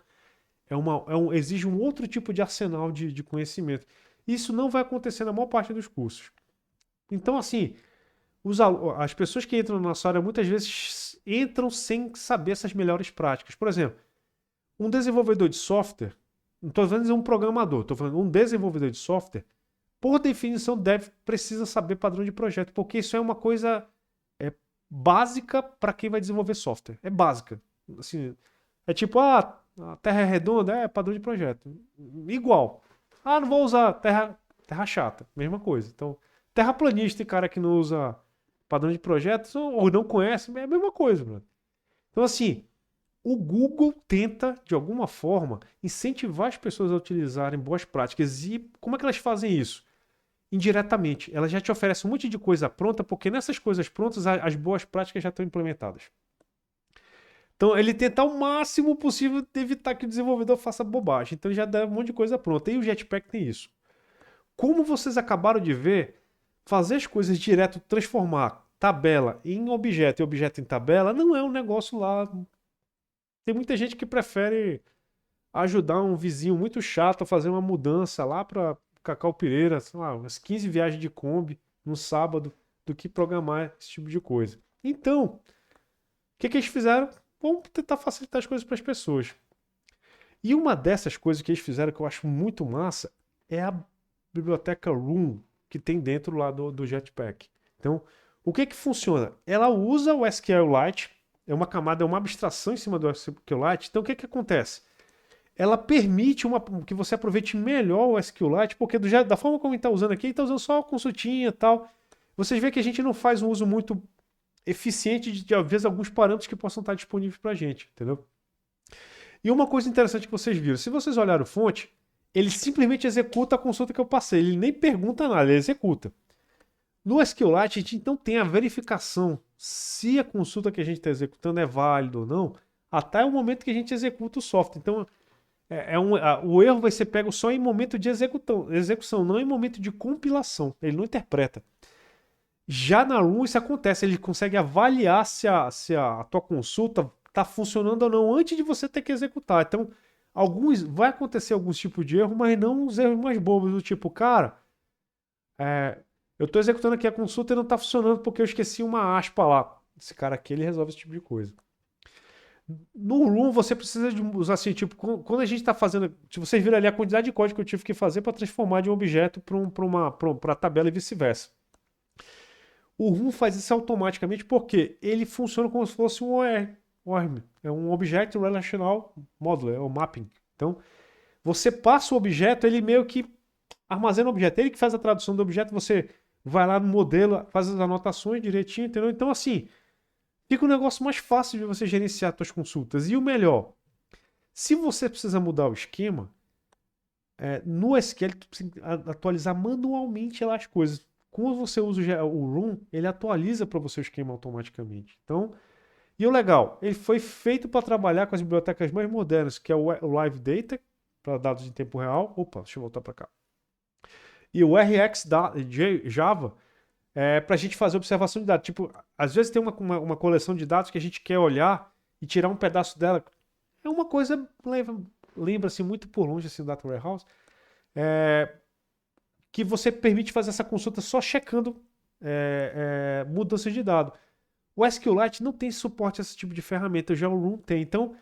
exige um outro tipo de arsenal de conhecimento. Isso não vai acontecer na maior parte dos cursos. Então, assim, as pessoas que entram na nossa área muitas vezes entram sem saber essas melhores práticas. Por exemplo, um desenvolvedor de software, não estou falando de um programador, estou falando de um desenvolvedor de software, por definição precisa saber padrão de projeto, porque isso é uma coisa básica para quem vai desenvolver software. É básica. Assim, é tipo, a terra é redonda, padrão de projeto. Igual. Não vou usar terra chata, mesma coisa. Então, terraplanista e cara que não usa padrão de projeto ou não conhece, é a mesma coisa, mano. Então, assim, o Google tenta, de alguma forma, incentivar as pessoas a utilizarem boas práticas. E como é que elas fazem isso? Indiretamente. Ela já te oferece um monte de coisa pronta, porque nessas coisas prontas as boas práticas já estão implementadas. Então, ele tenta ao máximo possível evitar que o desenvolvedor faça bobagem. Então, já dá um monte de coisa pronta. E o Jetpack tem isso. Como vocês acabaram de ver, fazer as coisas direto, transformar tabela em objeto e objeto em tabela, não é um negócio lá. Tem muita gente que prefere ajudar um vizinho muito chato a fazer uma mudança lá para Cacau Pireira, sei lá, umas 15 viagens de Kombi no sábado, do que programar esse tipo de coisa. Então, o que eles fizeram? Vamos tentar facilitar as coisas para as pessoas. E uma dessas coisas que eles fizeram que eu acho muito massa é a biblioteca Room que tem dentro lá do Jetpack. Então, o que funciona? Ela usa o SQLite, é uma camada, é uma abstração em cima do SQLite. Então, o que acontece? Ela permite que você aproveite melhor o SQLite, porque da forma como ele está usando aqui, ele está usando só a consultinha e tal. Vocês veem que a gente não faz um uso muito eficiente de às vezes, alguns parâmetros que possam estar disponíveis para a gente, entendeu? E uma coisa interessante que vocês viram, se vocês olharem o fonte, ele simplesmente executa a consulta que eu passei, ele nem pergunta nada, ele executa. No SQLite, a gente então tem a verificação se a consulta que a gente está executando é válida ou não, até o momento que a gente executa o software. Então, o erro vai ser pego só em momento de execução, não em momento de compilação. Ele não interpreta. Já na Room isso acontece, ele consegue avaliar se a tua consulta está funcionando ou não antes de você ter que executar. Então, vai acontecer alguns tipos de erro, mas não os erros mais bobos, do tipo, cara, eu estou executando aqui a consulta e não está funcionando porque eu esqueci uma aspa lá. Esse cara aqui, ele resolve esse tipo de coisa. No Room, você precisa de usar assim, tipo, quando a gente está fazendo. Se vocês viram ali a quantidade de código que eu tive que fazer para transformar de um objeto para a tabela e vice-versa. O Room faz isso automaticamente porque ele funciona como se fosse um ORM. É um Object Relational Modeler, é o mapping. Então, você passa o objeto, ele meio que armazena o objeto. Ele que faz a tradução do objeto, você vai lá no modelo, faz as anotações direitinho, entendeu? Então, assim, fica um negócio mais fácil de você gerenciar suas consultas. E o melhor, se você precisa mudar o esquema, no SQL tu precisa atualizar manualmente lá as coisas. Quando você usa o Room, ele atualiza para você o esquema automaticamente. Então, e o legal, ele foi feito para trabalhar com as bibliotecas mais modernas, que é o Live Data, para dados em tempo real. Opa, deixa eu voltar para cá. E o RX Java, para a gente fazer observação de dados. Tipo, às vezes tem uma coleção de dados que a gente quer olhar e tirar um pedaço dela. É uma coisa, lembra-se muito por longe assim, do Data Warehouse, que você permite fazer essa consulta só checando mudanças de dado. O SQLite não tem suporte a esse tipo de ferramenta, já o Room tem. Então,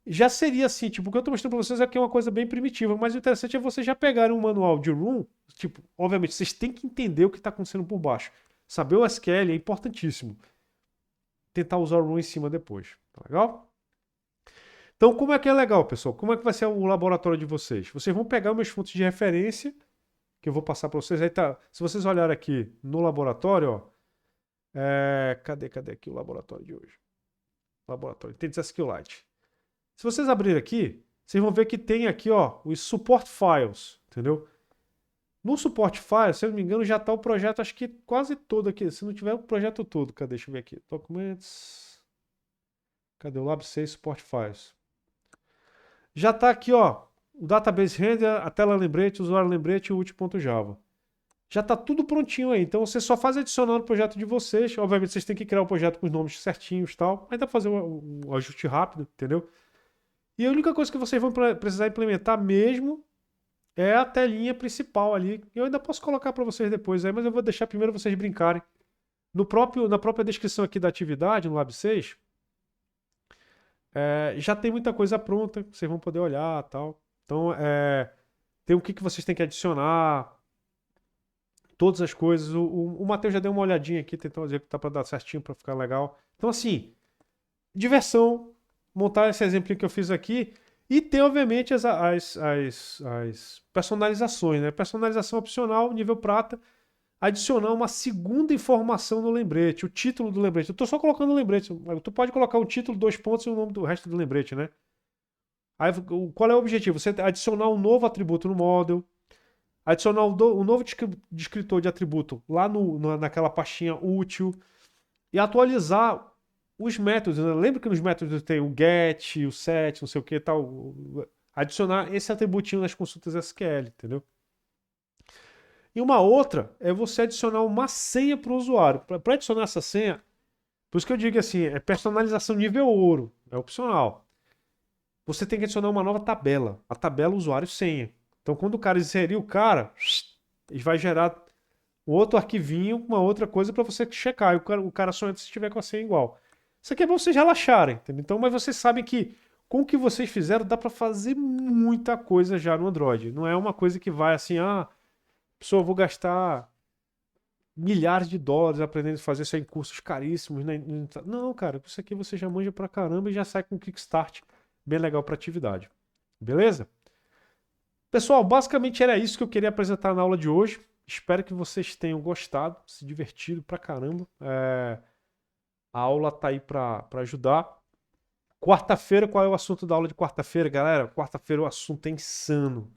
já seria assim, tipo, o que eu estou mostrando para vocês aqui é uma coisa bem primitiva, mas o interessante é vocês já pegarem um manual de Room, tipo, obviamente, vocês têm que entender o que está acontecendo por baixo. Saber o SQL é importantíssimo. Tentar usar o Room em cima depois, tá legal? Então, como é que é legal, pessoal? Como é que vai ser o laboratório de vocês? Vocês vão pegar meus fontes de referência, que eu vou passar para vocês. Aí tá, se vocês olharem aqui no laboratório, ó, cadê aqui o laboratório de hoje? Laboratório, tem SQLite. Se vocês abrirem aqui, vocês vão ver que tem aqui, ó, os support files, entendeu? No support files, se eu não me engano, já está o projeto, acho que quase todo aqui. Se não tiver o projeto todo, cadê? Deixa eu ver aqui. Documentos. Cadê o Lab 6 support files? Já está aqui, ó, o database render, a tela lembrete, o usuário lembrete e o útil.java. Já está tudo prontinho aí. Então você só faz adicionar no projeto de vocês. Obviamente vocês têm que criar o projeto com os nomes certinhos e tal. Aí dá para fazer um ajuste rápido, entendeu? E a única coisa que vocês vão precisar implementar mesmo é a telinha principal ali. Eu ainda posso colocar para vocês depois aí, mas eu vou deixar primeiro vocês brincarem. Na própria descrição aqui da atividade, no Lab 6, já tem muita coisa pronta, que vocês vão poder olhar e tal. Então, tem o que vocês têm que adicionar, todas as coisas. O Matheus já deu uma olhadinha aqui, tentou executar para dar certinho, para ficar legal. Então, assim, diversão, montar esse exemplo que eu fiz aqui e ter, obviamente, as personalizações, né? Personalização opcional, nível prata, adicionar uma segunda informação no lembrete, o título do lembrete. Eu estou só colocando o lembrete. Tu pode colocar o título, 2 pontos e o nome do resto do lembrete, né? Aí, qual é o objetivo? Você adicionar um novo atributo no model, adicionar um novo descritor de atributo lá naquela pastinha útil e atualizar os métodos, né? Lembra que nos métodos tem o get, o set, não sei o que tal. Adicionar esse atributinho nas consultas SQL, entendeu? E uma outra é você adicionar uma senha para o usuário. Para adicionar essa senha, por isso que eu digo assim, é personalização nível ouro, é opcional. Você tem que adicionar uma nova tabela, a tabela usuário senha. Então, quando o cara inserir o cara, ele vai gerar um outro arquivinho, uma outra coisa para você checar. E o cara só entra se tiver com a senha igual. Isso aqui é para vocês relaxarem, entendeu? Então, mas vocês sabem que com o que vocês fizeram dá para fazer muita coisa já no Android. Não é uma coisa que vai assim, pessoa, eu vou gastar milhares de dólares aprendendo a fazer isso aí em cursos caríssimos, né? Não, cara, isso aqui você já manja pra caramba e já sai com um kickstart bem legal pra atividade. Beleza? Pessoal, basicamente era isso que eu queria apresentar na aula de hoje. Espero que vocês tenham gostado, se divertido pra caramba. A aula tá aí pra ajudar. Quarta-feira, qual é o assunto da aula de quarta-feira, galera? Quarta-feira o assunto é insano.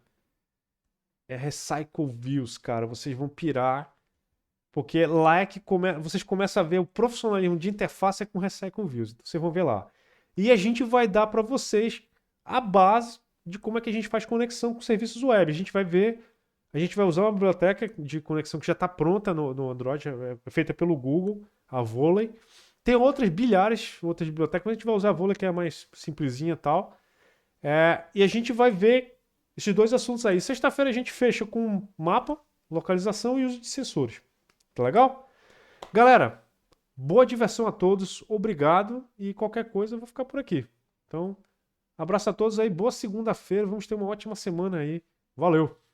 É Recycle Views, cara. Vocês vão pirar. Porque lá é que vocês começam a ver o profissionalismo de interface com Recycle Views. Então vocês vão ver lá. E a gente vai dar para vocês a base de como é que a gente faz conexão com serviços web. A gente vai ver, a gente vai usar uma biblioteca de conexão que já está pronta no Android, é feita pelo Google, a Volley. Tem outras bilhares, outras bibliotecas, mas a gente vai usar a Volley, que é mais simplesinha e tal. E a gente vai ver esses dois assuntos aí. Sexta-feira a gente fecha com mapa, localização e uso de sensores. Tá legal? Galera, boa diversão a todos, obrigado e qualquer coisa eu vou ficar por aqui. Então, abraço a todos aí, boa segunda-feira, vamos ter uma ótima semana aí. Valeu!